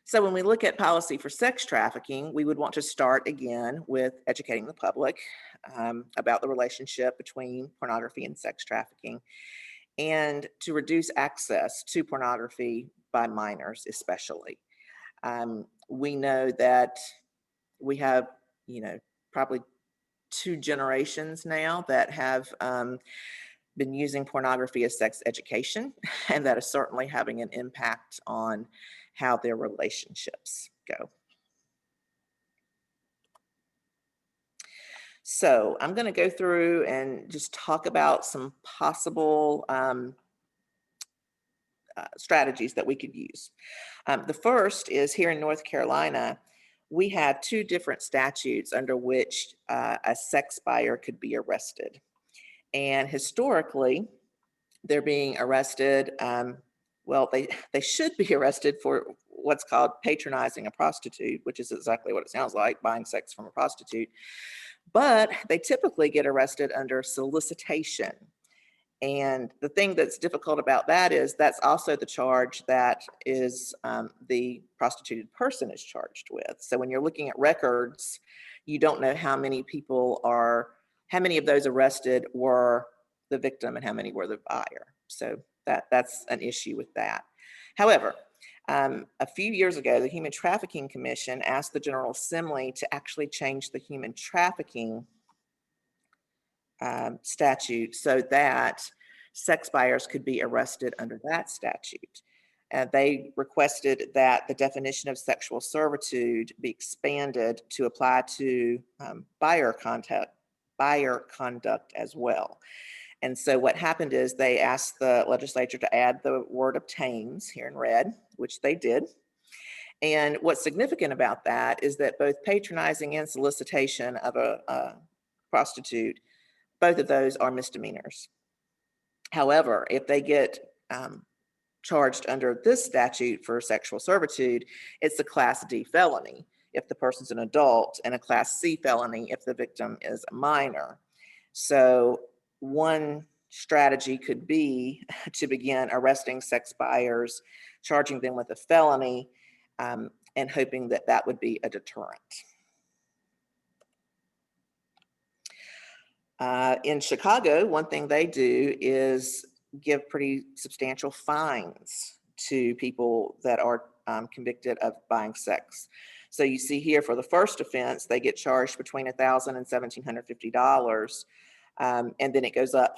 So when we look at policy for sex trafficking, we would want to start again with educating the public about the relationship between pornography and sex trafficking, and to reduce access to pornography by minors especially. We know that we have, you know, probably 2 generations now that have been using pornography as sex education, and that is certainly having an impact on how their relationships go. So I'm going to go through and just talk about some possible strategies that we could use. The first is here in North Carolina, we have 2 different statutes under which a sex buyer could be arrested. And historically, they're being arrested, well, they should be arrested for what's called patronizing a prostitute, which is exactly what it sounds like, buying sex from a prostitute. But they typically get arrested under solicitation. And the thing that's difficult about that is that's also the charge that is the prostituted person is charged with. So when you're looking at records, you don't know how many of those arrested were the victim and how many were the buyer. So that's an issue with that. However, a few years ago, the Human Trafficking Commission asked the General Assembly to actually change the human trafficking statute so that sex buyers could be arrested under that statute. They requested that the definition of sexual servitude be expanded to apply to buyer conduct as well. And so what happened is they asked the legislature to add the word obtains here in red, which they did. And what's significant about that is that both patronizing and solicitation of a prostitute, both of those are misdemeanors. However, if they get charged under this statute for sexual servitude, it's a Class D felony if the person's an adult, and a Class C felony if the victim is a minor. So one strategy could be to begin arresting sex buyers, charging them with a felony, and hoping that that would be a deterrent. In Chicago, one thing they do is give pretty substantial fines to people that are convicted of buying sex. So you see here for the first offense, they get charged between $1,000 and $1,750, and then it goes up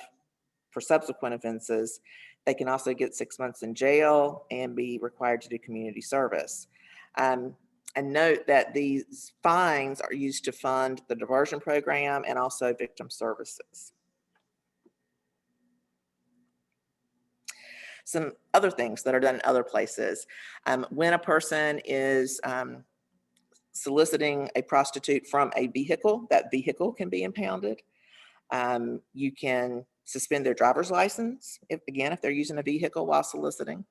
for subsequent offenses. They can also get 6 months in jail and be required to do community service. And note that these fines are used to fund the diversion program and also victim services. Some other things that are done in other places. When a person is soliciting a prostitute from a vehicle, that vehicle can be impounded. You can suspend their driver's license, if they're using a vehicle while soliciting.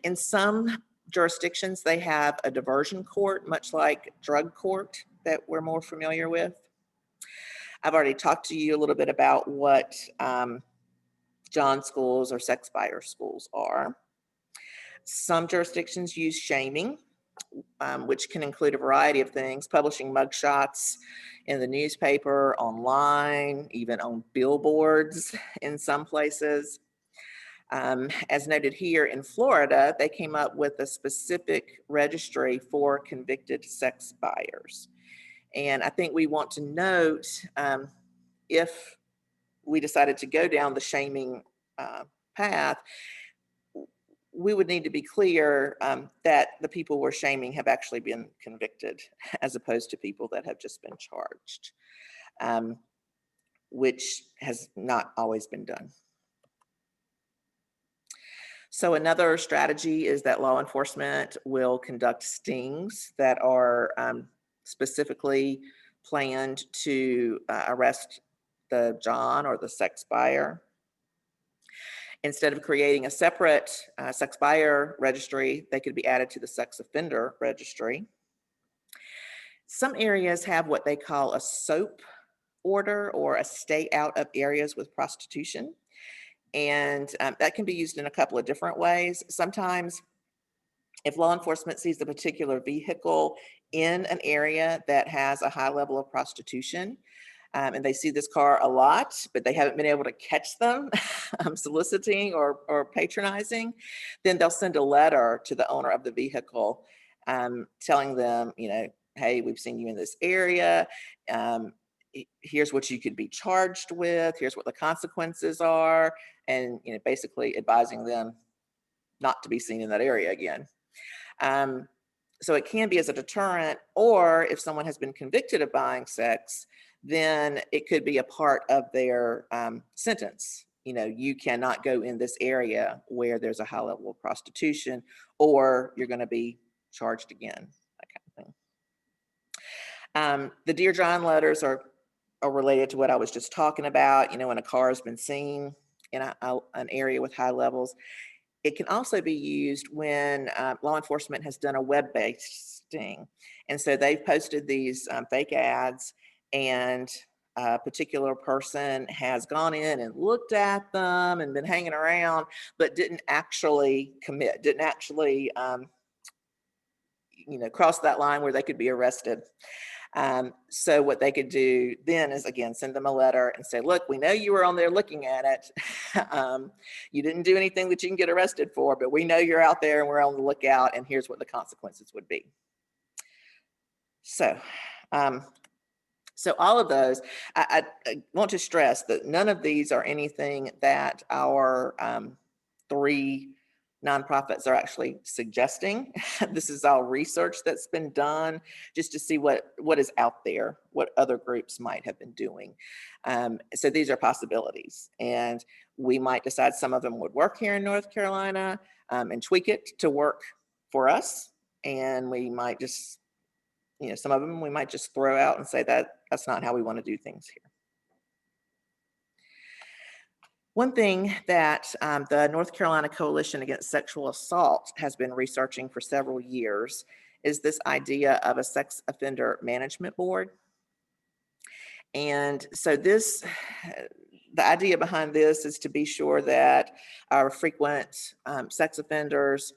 In some jurisdictions, they have a diversion court, much like drug court that we're more familiar with. I've already talked to you a little bit about what John schools or sex buyer schools are. Some jurisdictions use shaming, which can include a variety of things, publishing mugshots in the newspaper, online, even on billboards in some places. As noted here in Florida, they came up with a specific registry for convicted sex buyers. And I think we want to note, if we decided to go down the shaming path, we would need to be clear that the people we're shaming have actually been convicted, as opposed to people that have just been charged, which has not always been done. So another strategy is that law enforcement will conduct stings that are specifically planned to arrest the John or the sex buyer. Instead of creating a separate sex buyer registry, they could be added to the sex offender registry. Some areas have what they call a SOAP order, or a stay out of areas with prostitution. And that can be used in a couple of different ways. Sometimes if law enforcement sees a particular vehicle in an area that has a high level of prostitution, and they see this car a lot, but they haven't been able to catch them soliciting or patronizing, then they'll send a letter to the owner of the vehicle telling them, hey, we've seen you in this area. Here's what you could be charged with. Here's what the consequences are. And basically advising them not to be seen in that area again. So it can be as a deterrent, or if someone has been convicted of buying sex, then it could be a part of their sentence. You cannot go in this area where there's a high level of prostitution, or you're going to be charged again, that kind of thing. The Dear John letters are related to what I was just talking about. When a car has been seen in an area with high levels. It can also be used when law enforcement has done a web-based sting. And so they've posted these fake ads, and a particular person has gone in and looked at them and been hanging around, but didn't actually commit, didn't actually cross that line where they could be arrested. So what they could do then is, again, send them a letter and say, look, we know you were on there looking at it. You didn't do anything that you can get arrested for, but we know you're out there and we're on the lookout, and here's what the consequences would be. So all of those, I want to stress that none of these are anything that our 3 nonprofits are actually suggesting. This is all research that's been done just to see what is out there, what other groups might have been doing. So these are possibilities, and we might decide some of them would work here in North Carolina and tweak it to work for us. And we might just, some of them we might just throw out and say that that's not how we want to do things here. One thing that the North Carolina Coalition Against Sexual Assault has been researching for several years is this idea of a sex offender management board. And so the idea behind this is to be sure that our frequent sex offenders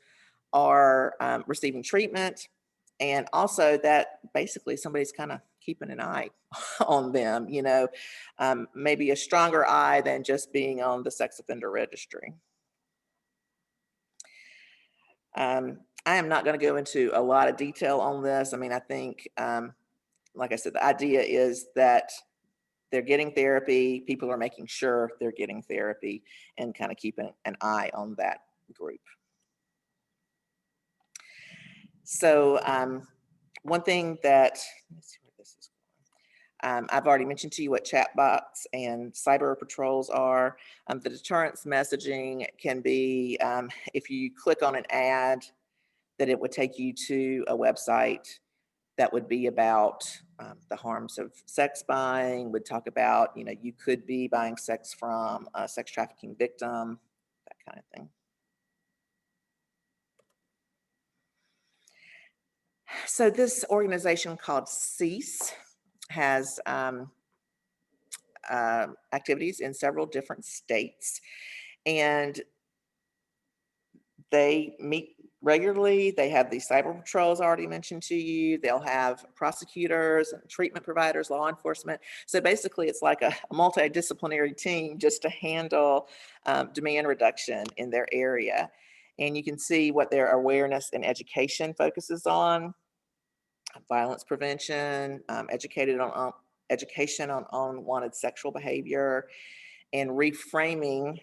are receiving treatment, and also that basically somebody's kind of keeping an eye on them, maybe a stronger eye than just being on the sex offender registry. I am not going to go into a lot of detail on this. I mean, I think, like I said, the idea is that they're getting therapy, people are making sure they're getting therapy, and kind of keeping an eye on that group. So one thing that, let's see where this is going. I've already mentioned to you what chatbots and cyber patrols are. The deterrence messaging can be, if you click on an ad, that it would take you to a website that would be about the harms of sex buying, would talk about, you could be buying sex from a sex trafficking victim, that kind of thing. So this organization called CEASE has activities in several different states, and they meet regularly. They have these cyber patrols already mentioned to you. They'll have prosecutors and treatment providers, law enforcement. So basically it's like a multidisciplinary team just to handle demand reduction in their area. And you can see what their awareness and education focuses on: violence prevention, education on unwanted sexual behavior, and reframing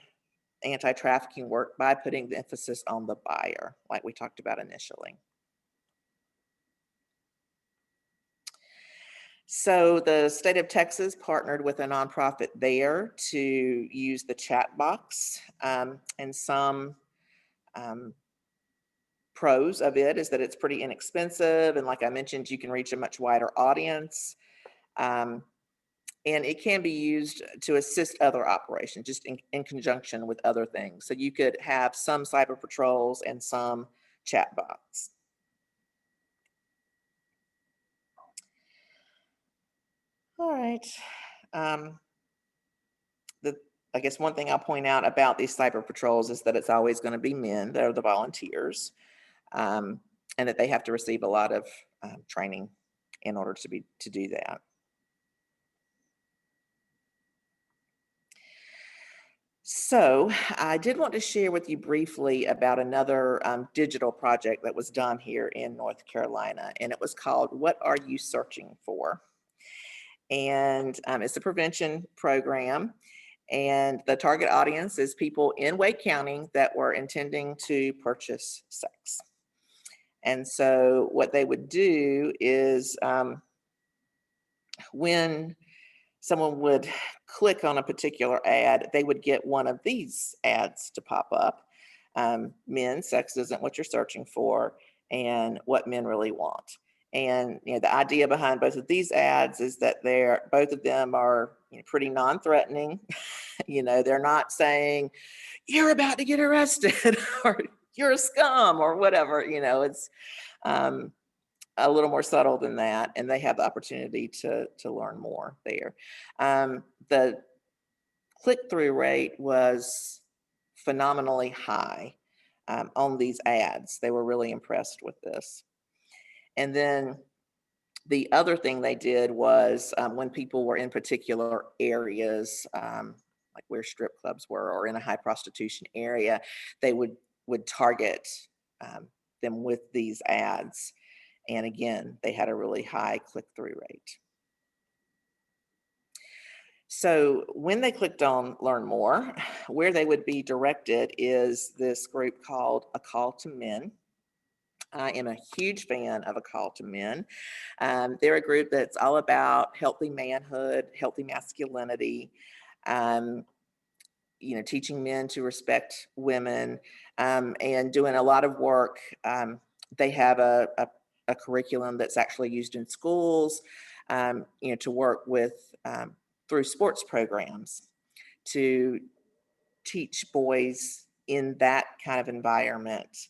anti-trafficking work by putting the emphasis on the buyer, like we talked about initially. So the state of Texas partnered with a nonprofit there to use the chat box, and some pros of it is that it's pretty inexpensive, and like I mentioned, you can reach a much wider audience. And it can be used to assist other operations, just in conjunction with other things. So you could have some cyber patrols and some chat bots. All right. I guess one thing I'll point out about these cyber patrols is that it's always going to be men that are the volunteers, and that they have to receive a lot of training in order to do that. So I did want to share with you briefly about another digital project that was done here in North Carolina, and it was called "What Are You Searching For?" And it's a prevention program, and the target audience is people in Wake County that were intending to purchase sex. And so what they would do is when someone would click on a particular ad, they would get one of these ads to pop up. Men, sex isn't what you're searching for, and what men really want. And the idea behind both of these ads is that both of them are pretty non-threatening. They're not saying you're about to get arrested or you're a scum or whatever. It's a little more subtle than that, and they have the opportunity to learn more there. The click-through rate was phenomenally high on these ads. They were really impressed with this. And then the other thing they did was when people were in particular areas, like where strip clubs were or in a high prostitution area, they would target them with these ads. And again, they had a really high click-through rate. So when they clicked on Learn More, where they would be directed is this group called A Call to Men. I am a huge fan of A Call to Men. They're a group that's all about healthy manhood, healthy masculinity, teaching men to respect women, and doing a lot of work. They have a curriculum that's actually used in schools, to work with through sports programs to teach boys in that kind of environment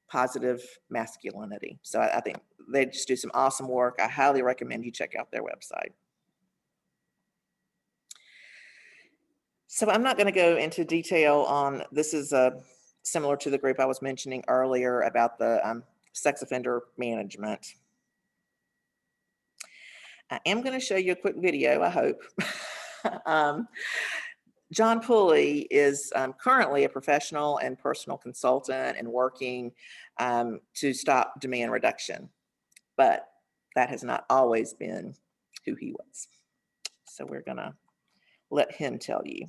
positive masculinity. So I think they just do some awesome work. I highly recommend you check out their website. So I'm not going to go into detail on, this is similar to the group I was mentioning earlier about the sex offender management. I am going to show you a quick video, I hope. John Pulley is currently a professional and personal consultant and working to stop demand reduction, but that has not always been who he was. So we're going to let him tell you.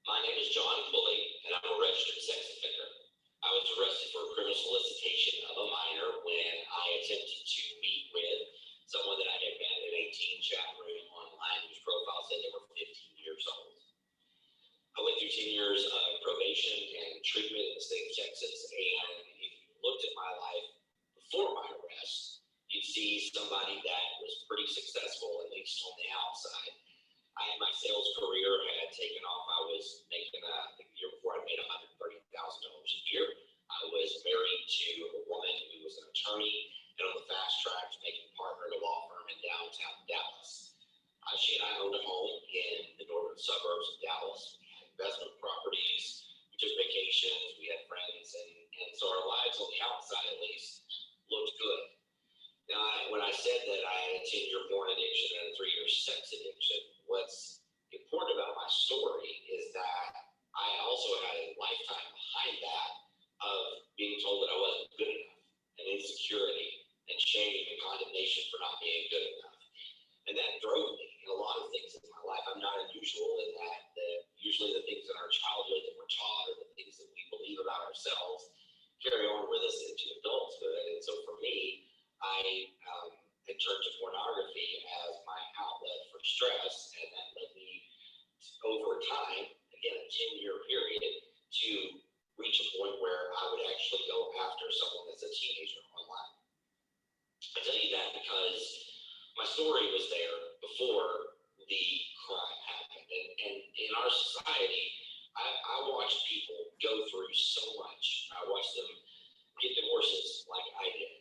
My name is John Pulley, and I'm a registered sex offender. I was arrested for criminal solicitation of a minor when I attempted to meet with someone that I had met in a teen chat room online whose profile said they were 15 years old. I went through 10 years of probation and treatment in the state of Texas, and if you looked at my life before my arrest, you'd see somebody that was pretty successful, at least on the outside. My sales career had taken off. I was making, the year before, I made $130,000 a year. I was married to a woman who was an attorney and on the fast track to making partner at a law firm in downtown Dallas. She and I owned a home in the northern suburbs of Dallas. We had investment properties, we took vacations, we had friends, and so our lives on the outside at least looked good. Now, when I said that I had a 10-year porn addiction and a 3-year sex addiction, what's important about my story is that I also had a lifetime behind that of being told that I wasn't good enough, and insecurity and shame and condemnation for not being good enough. And that drove me in a lot of things in my life. I'm not unusual in that usually the things in our childhood that we're taught or the things that we believe about ourselves carry on with us into adulthood. And so for me, I had turned to pornography as my outlet for stress, and that led me over time, again, a 10-year period, to reach a point where I would actually go after someone that's a teenager online. I tell you that because my story was there before the crime happened, and in our society, I watched people go through so much. I watched them get divorces like I did.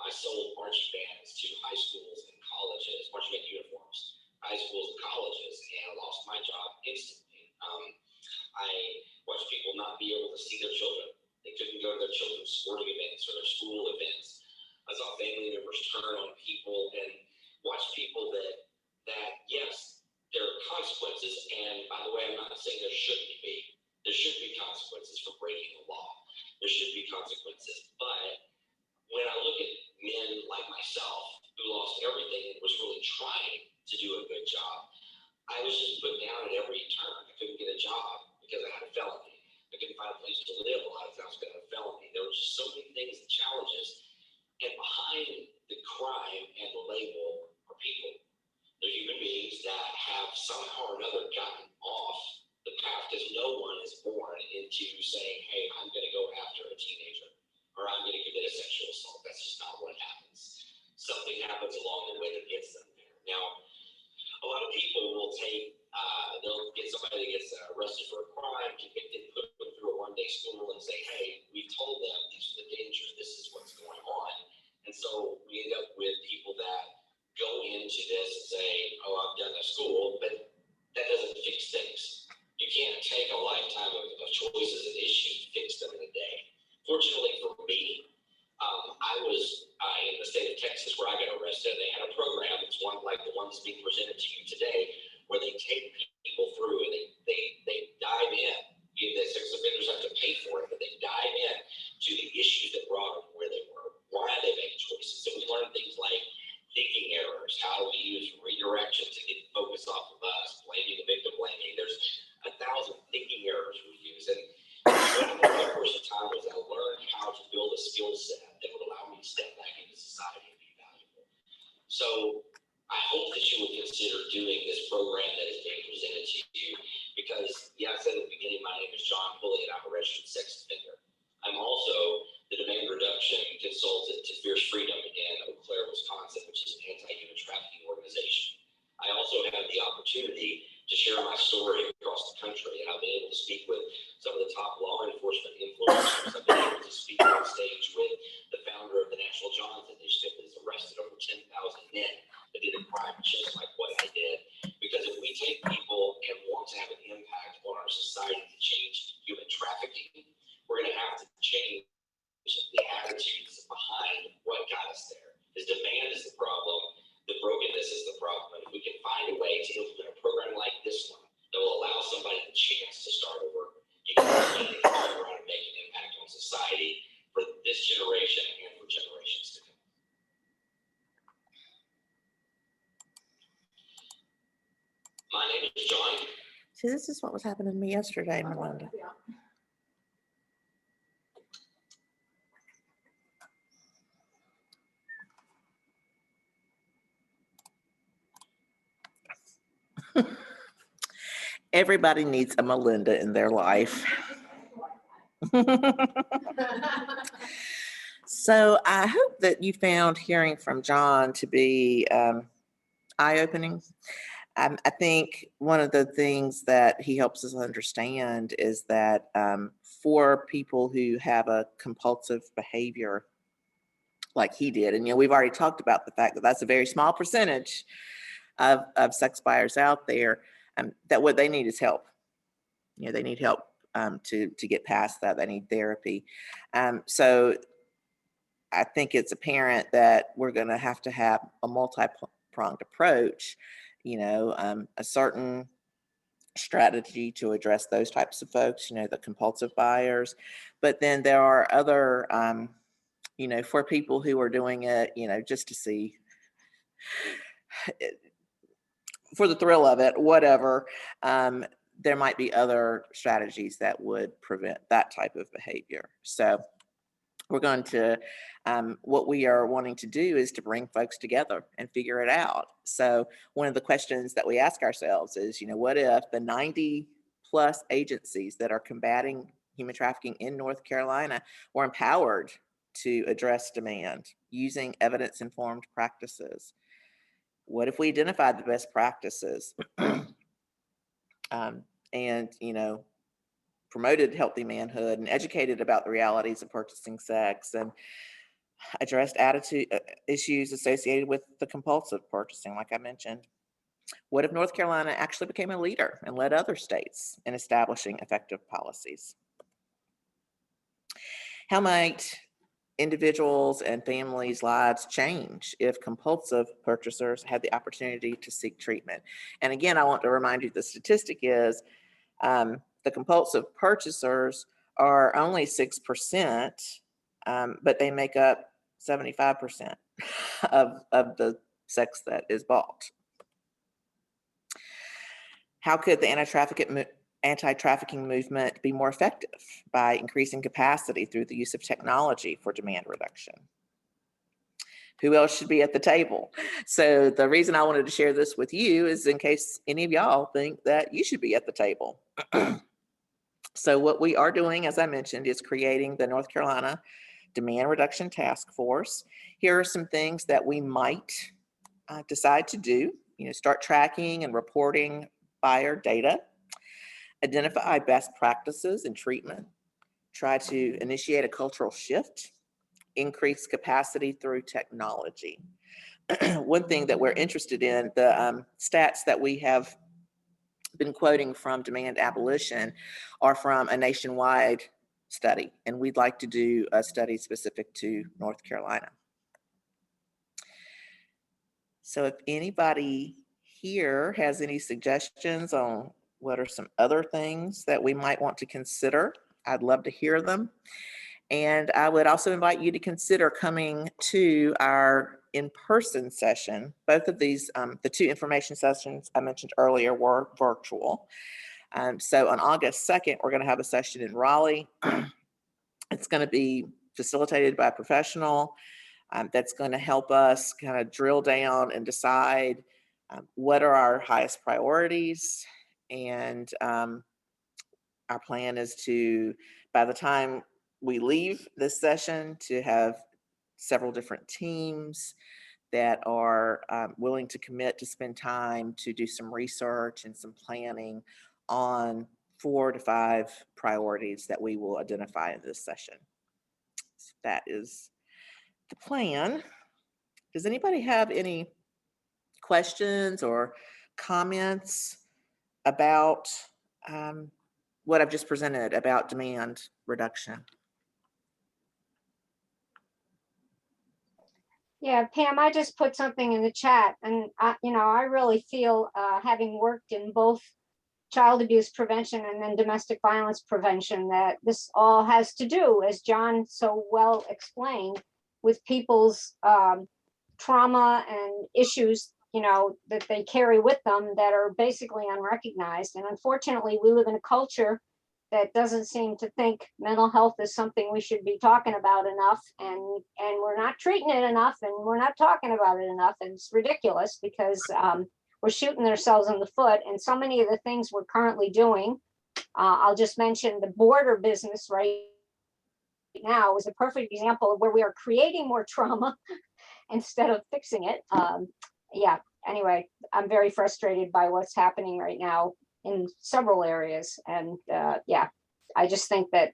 I sold marching bands to high schools and colleges, marching band uniforms, high schools and colleges, and I lost my job instantly. I watched people not be able to see their children. They couldn't go to their children's sporting events or their school events. I saw family members turn on people and watch people that yes, there are consequences. And by the way, I'm not saying there shouldn't be. There should be consequences for breaking the law. There should be consequences. But when I look at men like myself who lost everything and was really trying to do a good job, I was just put down at every turn. I couldn't get a job because I had a felony. I couldn't find a place to live a lot of times because I had a felony. There were just so many things and challenges. And behind the crime and the label are people. They're human beings that have somehow or another gotten off the path, because no one is born into saying, hey, I'm going to go after a teenager, or I'm going to commit a sexual assault. That's just not what happens. Something happens along the way that gets them there. Now, a lot of people will take, they'll get somebody that gets arrested for a crime, convicted, put them through a one-day school and say, hey, we've told them these are the dangers, this is what's going on. And so we end up with people that go into this and say, oh, I've done the school, but that doesn't fix things. You can't take a lifetime of choices and issues and fix them in a day. Fortunately for me, I was in the state of Texas where I got arrested. They had a program, it's one like the one that's being presented to you today, where they take people through and they dive in. The sex offenders have to pay for it, but they dive in to the issues that brought them where they were, why they made choices. So we learned things like thinking errors, how we use redirection to get focus off of us, blaming the victim, blaming. There's 1,000 thinking errors we use. And what happened over the course of time was I learned how to build a skill set that would allow me to step back into society and be valuable. So I hope that you will consider doing this program that is being presented to you, because, yeah, I said at the beginning, my name is John Pulley, and I'm a registered sex offender. I'm also the demand reduction consultant to Fierce Freedom in Eau Claire, Wisconsin, which is an anti-human trafficking organization. I also have the opportunity to share my story across across the country. And I've been able to speak with some of the top law enforcement influencers. I've been able to speak on stage with the founder of the National Jonathan Initiative that has arrested over 10,000 men that did a crime just like what I did. Because if we take people and want to have an impact on our society to change human trafficking, we're going to have to change the attitudes behind what got us there. Because demand is the problem, the brokenness is the problem. And if we can find a way to implement a program like this one that will allow somebody the chance to start over, you can really turn around and make an impact on society for this generation and for generations to come. My name is John. See, this is what was happening to me yesterday, Melinda. Everybody needs a Melinda in their life. So I hope that you found hearing from John to be eye-opening. I think one of the things that he helps us understand is that for people who have a compulsive behavior like he did, and we've already talked about the fact that that's a very small percentage of sex buyers out there, that what they need is help. They need help to get past that. They need therapy. So I think it's apparent that we're going to have a multi-pronged approach, a certain strategy to address those types of folks, the compulsive buyers. But then there are other, for people who are doing it, just to see, for the thrill of it, whatever, there might be other strategies that would prevent that type of behavior. So we're going to, what we are wanting to do is to bring folks together and figure it out. So one of the questions that we ask ourselves is, what if the 90 plus agencies that are combating human trafficking in North Carolina were empowered to address demand using evidence-informed practices? What if we identified the best practices and, promoted healthy manhood and educated about the realities of purchasing sex and addressed attitude issues associated with the compulsive purchasing, like I mentioned? What if North Carolina actually became a leader and led other states in establishing effective policies? How might individuals and families' lives change if compulsive purchasers had the opportunity to seek treatment? And again, I want to remind you the statistic is the compulsive purchasers are only 6%, but they make up 75% of the sex that is bought. How could the anti-trafficking movement be more effective? By increasing capacity through the use of technology for demand reduction. Who else should be at the table? So the reason I wanted to share this with you is in case any of y'all think that you should be at the table. So what we are doing, as I mentioned, is creating the North Carolina Demand Reduction Task Force. Here are some things that we might decide to do. Start tracking and reporting buyer data, identify best practices in treatment, try to initiate a cultural shift, increase capacity through technology. One thing that we're interested in, the stats that we have been quoting from Demand Abolition are from a nationwide study, and we'd like to do a study specific to North Carolina. So if anybody here has any suggestions on what are some other things that we might want to consider, I'd love to hear them. And I would also invite you to consider coming to our in-person session. Both of these, the two information sessions I mentioned earlier were virtual. So on August 2nd, we're going to have a session in Raleigh. It's going to be facilitated by a professional that's going to help us kind of drill down and decide what are our highest priorities. And our plan is to, by the time we leave this session, to have several different teams that are willing to commit to spend time to do some research and some planning on 4 to 5 priorities that we will identify in this session. So that is the plan. Does anybody have any questions or comments about what I've just presented about demand reduction? Yeah, Pam, I just put something in the chat, and I really feel, having worked in both child abuse prevention and then domestic violence prevention, that this all has to do, as John so well explained, with people's trauma and issues, that they carry with them that are basically unrecognized. And unfortunately, we live in a culture that doesn't seem to think mental health is something we should be talking about enough, and we're not treating it enough, and we're not talking about it enough. And it's ridiculous because we're shooting ourselves in the foot. And so many of the things we're currently doing, I'll just mention the border business right now is a perfect example of where we are creating more trauma instead of fixing it. Yeah, anyway, I'm very frustrated by what's happening right now in several areas. And yeah, I just think that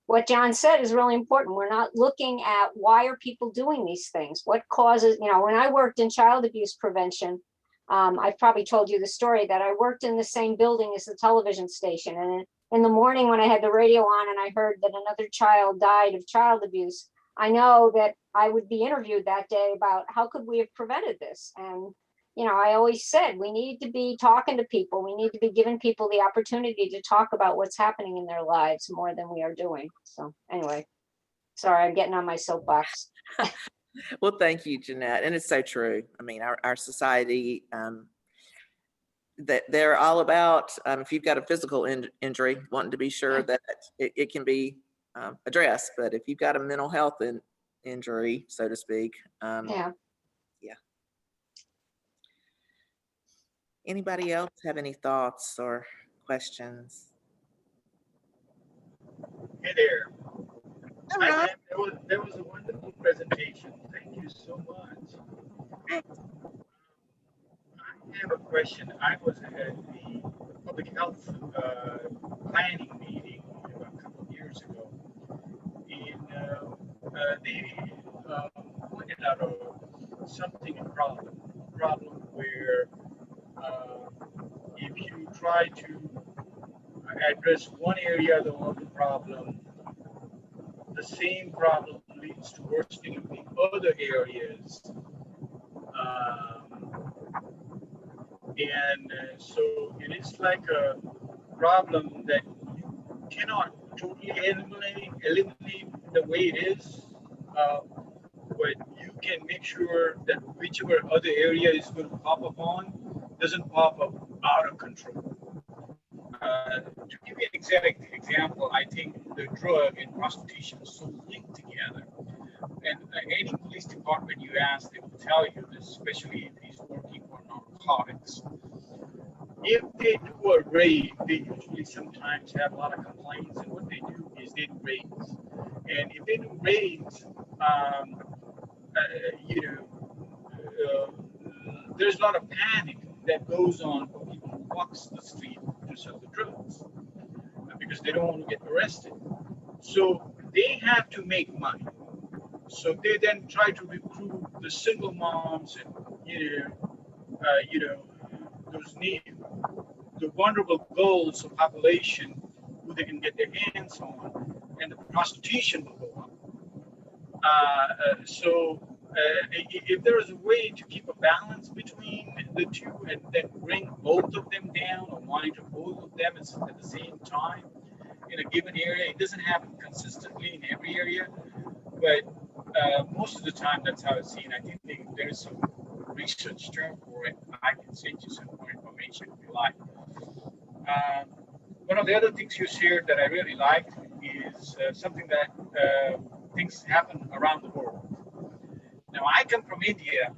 what John said is really important. We're not looking at why are people doing these things? What causes, when I worked in child abuse prevention, I've probably told you the story that I worked in the same building as the television station. And in the morning when I had the radio on and I heard that another child died of child abuse, I know that I would be interviewed that day about how could we have prevented this? And, I always said, we need to be talking to people. We need to be giving people the opportunity to talk about what's happening in their lives more than we are doing. So anyway, sorry, I'm getting on my soapbox. Well, thank you, Jeanette. And it's so true. I mean, our society, that they're all about, if you've got a physical injury, wanting to be sure that it can be addressed. But if you've got a mental health injury, so to speak, Yeah. Anybody else have any thoughts or questions? Hey there. Hello. Hi, ma'am. There was a wonderful presentation. Thank you so much. I have a question. I was at the public health planning meeting a couple of years ago, and they pointed out a problem where if you try to address one area of the problem, the same problem leads to worsening of the other areas. So it is like a problem that you cannot totally eliminate the way it is, but you can make sure that whichever other area is going to pop up on doesn't pop up out of control. To give you an exact example, I think the drug and prostitution is so linked together. And any police department you ask, they will tell you this, especially if he's working for narcotics. If they do a raid, they usually sometimes have a lot of complaints, and what they do is they do raids. And if they do raids, there's a lot of panic that goes on for people who walks the street to sell the drugs because they don't want to get arrested. So they have to make money. So they then try to recruit the single moms and the vulnerable girls of population who they can get their hands on, and the prostitution will go up. If there is a way to keep a balance between the two and then bring both of them down or monitor both of them at the same time in a given area, it doesn't happen consistently in every area, but most of the time that's how it's seen. I think there's some research term for it. I can send you some more information if you like. One of the other things you shared that I really liked is something that things happen around the world. Now, I come from India,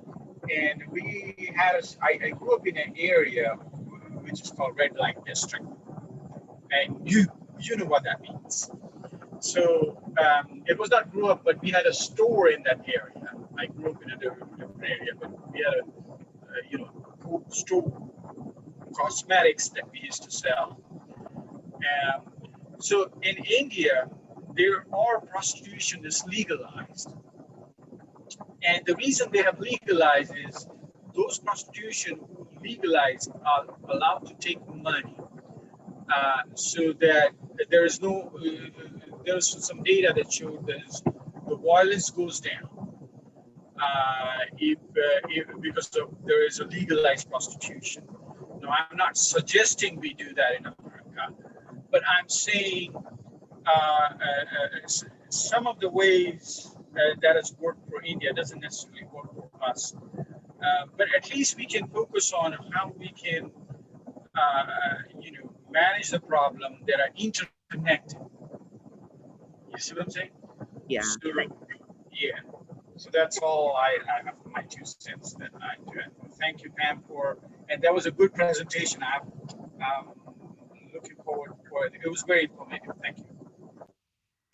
and I grew up in an area which is called Red Light District, and you know what that means. So it was not grew up, but we had a store in that area. I grew up in a different area, but we had a store, cosmetics that we used to sell. So in India, prostitution is legalized. And the reason they have legalized is those prostitution who legalize are allowed to take money, so that there's some data that showed that the violence goes down if because there is a legalized prostitution. Now, I'm not suggesting we do that in America, but I'm saying some of the ways that has worked for India doesn't necessarily work for us. But at least we can focus on how we can, manage the problem that are interconnected. You see what I'm saying? Yeah. So, yeah. So that's all I have my 2 cents that I do. Thank you, Pam, and that was a good presentation. I'm looking forward for it. It was very informative. Thank you.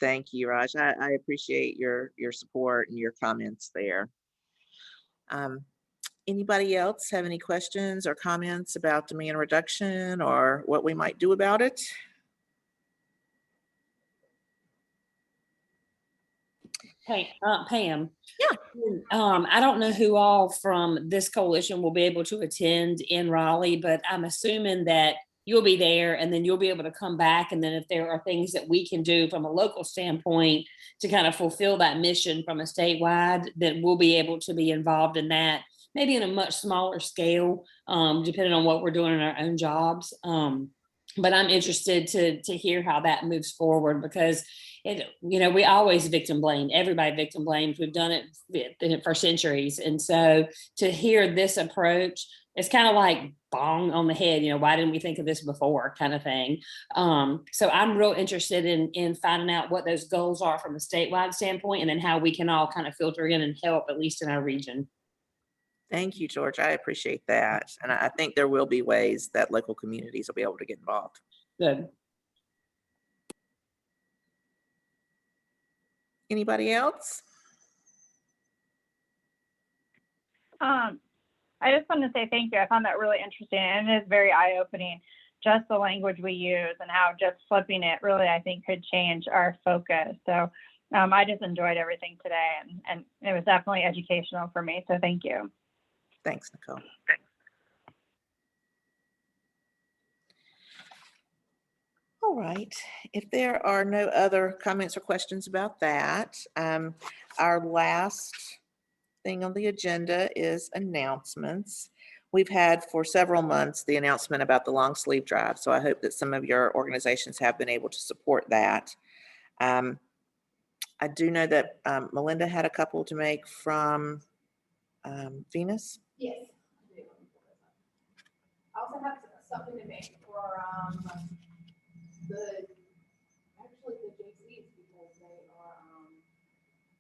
Thank you, Raj. I appreciate your support and your comments there. Anybody else have any questions or comments about demand reduction or what we might do about it? Hey, Pam. Yeah. I don't know who all from this coalition will be able to attend in Raleigh, but I'm assuming that you'll be there and then you'll be able to come back. And then if there are things that we can do from a local standpoint to kind of fulfill that mission from a statewide, then we'll be able to be involved in that, maybe in a much smaller scale, depending on what we're doing in our own jobs. But I'm interested to hear how that moves forward, because we always victim blame. Everybody victim blames. We've done it for centuries. And so to hear this approach, it's kind of like bong on the head, why didn't we think of this before kind of thing. So I'm real interested in finding out what those goals are from a statewide standpoint, and then how we can all kind of filter in and help, at least in our region. Thank you, George. I appreciate that. And I think there will be ways that local communities will be able to get involved. Good. Anybody else? I just wanted to say thank you. I found that really interesting, and it is very eye-opening, just the language we use and how just flipping it really, I think, could change our focus. So I just enjoyed everything today, and it was definitely educational for me. So thank you. Thanks, Nicole. All right. If there are no other comments or questions about that, our last thing on the agenda is announcements. We've had for several months the announcement about the long sleeve drive, so I hope that some of your organizations have been able to support that. I do know that Melinda had a couple to make from Venus. Yes. I also have something to make for the JCs, because they are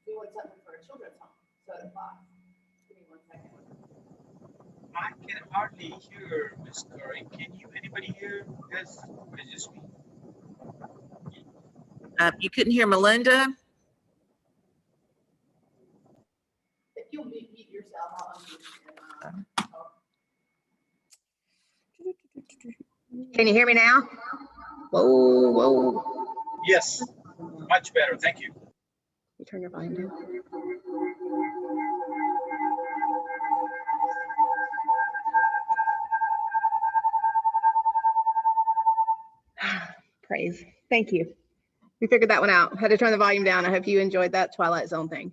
doing something for a children's home. So it applies. Give me 1 second. I can hardly hear Ms. Curry. Anybody hear this? Or is it just me? You couldn't hear Melinda? If you'll mute yourself, I'll unmute. Can you hear me now? Whoa, whoa. Yes, much better. Thank you. You turn your volume down. Praise. Thank you. We figured that one out. Had to turn the volume down. I hope you enjoyed that Twilight Zone thing.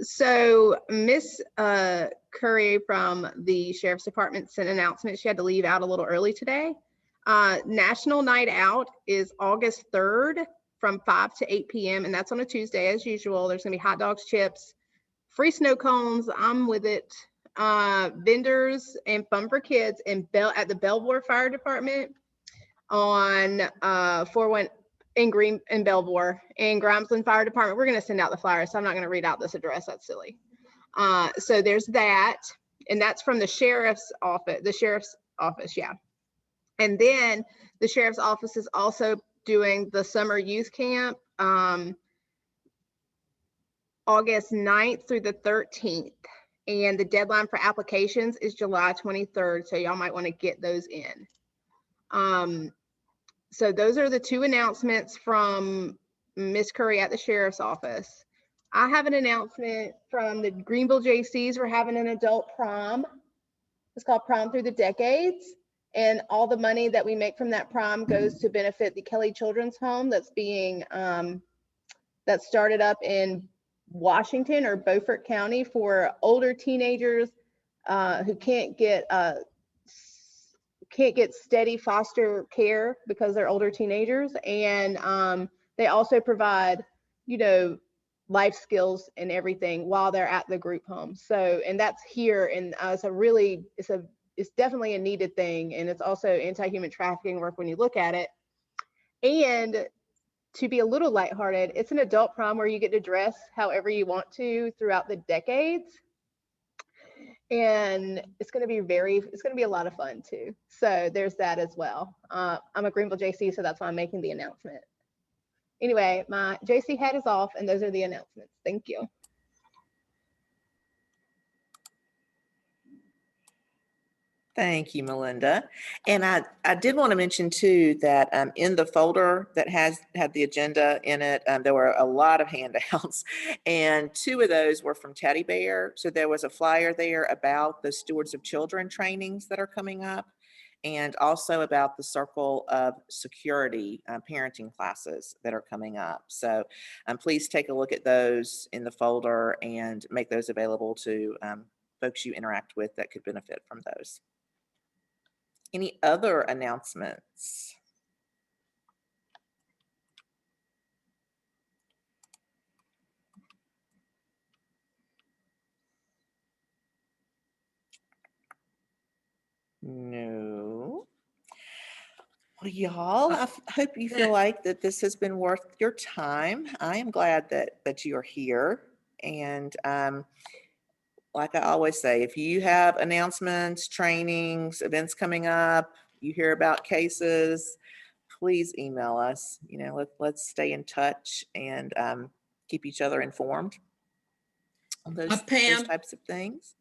So Miss Curry from the Sheriff's Department sent an announcement. She had to leave out a little early today. National Night Out is August 3rd from 5 to 8 p.m. and that's on a Tuesday as usual. There's gonna be hot dogs, chips, free snow cones. I'm with it. Vendors and fun for kids at the Belvoir Fire Department on 41 in Belvoir, and Grimesland Fire Department. We're going to send out the flyers, so I'm not going to read out this address. That's silly. So there's that, and that's from the sheriff's office. Yeah. And then the sheriff's office is also doing the summer youth camp, August 9th through the 13th. And the deadline for applications is July 23rd. So y'all might want to get those in. So those are the two announcements from Miss Curry at the sheriff's office. I have an announcement from the Greenville JCs. We're having an adult prom. It's called Prom Through the Decades. And all the money that we make from that prom goes to benefit the Kelly Children's Home that's being, that started up in Washington or Beaufort County for older teenagers who can't get steady foster care because they're older teenagers. And they also provide, you know, life skills and everything while they're at the group home. So, and that's here, and it's definitely a needed thing. And it's also anti-human trafficking work when you look at it. And to be a little lighthearted, it's an adult prom where you get to dress however you want to throughout the decades. And it's going to be a lot of fun too. So there's that as well. I'm a Greenville JC, so that's why I'm making the announcement. Anyway, my JC hat is off, and those are the announcements. Thank you. Thank you, Melinda. And I did want to mention too that in the folder that had the agenda in it, there were a lot of handouts, and 2 of those were from Teddy Bear. So there was a flyer there about the Stewards of Children trainings that are coming up, and also about the Circle of Security parenting classes that are coming up. So please take a look at those in the folder and make those available to folks you interact with that could benefit from those. Any other announcements? No. Well, y'all, I hope you feel like that this has been worth your time. I am glad that you are here. And like I always say, if you have announcements, trainings, events coming up, you hear about cases, please email us. You know, let's stay in touch and keep each other informed on those types of things.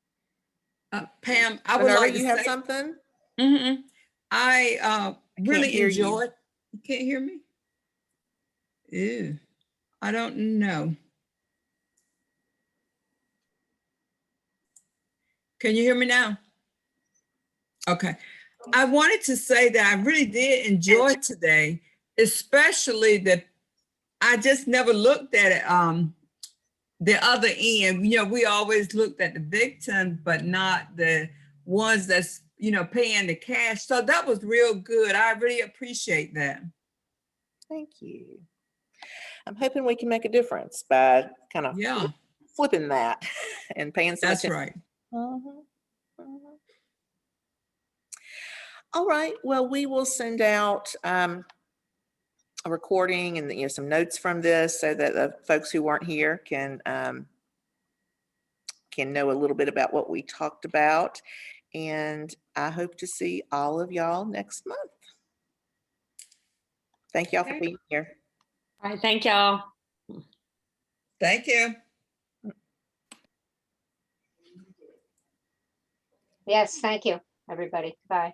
Pam, I would Minerva, like to you have say, something? I really hear you. enjoyed. You can't hear me? Ew, I don't know. Can you hear me now? Okay. I wanted to say that I really did enjoy today, especially that I just never looked at it, the other end. You know, we always looked at the victim, but not the ones that's, you know, paying the cash. So that was real good. I really appreciate that. Thank you. I'm hoping we can make a difference by kind of flipping that and paying some attention. That's right. All right. Well, we will send out a recording and some notes from this so that the folks who weren't here can know a little bit about what we talked about. And I hope to see all of y'all next month. Thank y'all for being here. All right. Thank y'all. Thank you. Yes, thank you, everybody. Bye.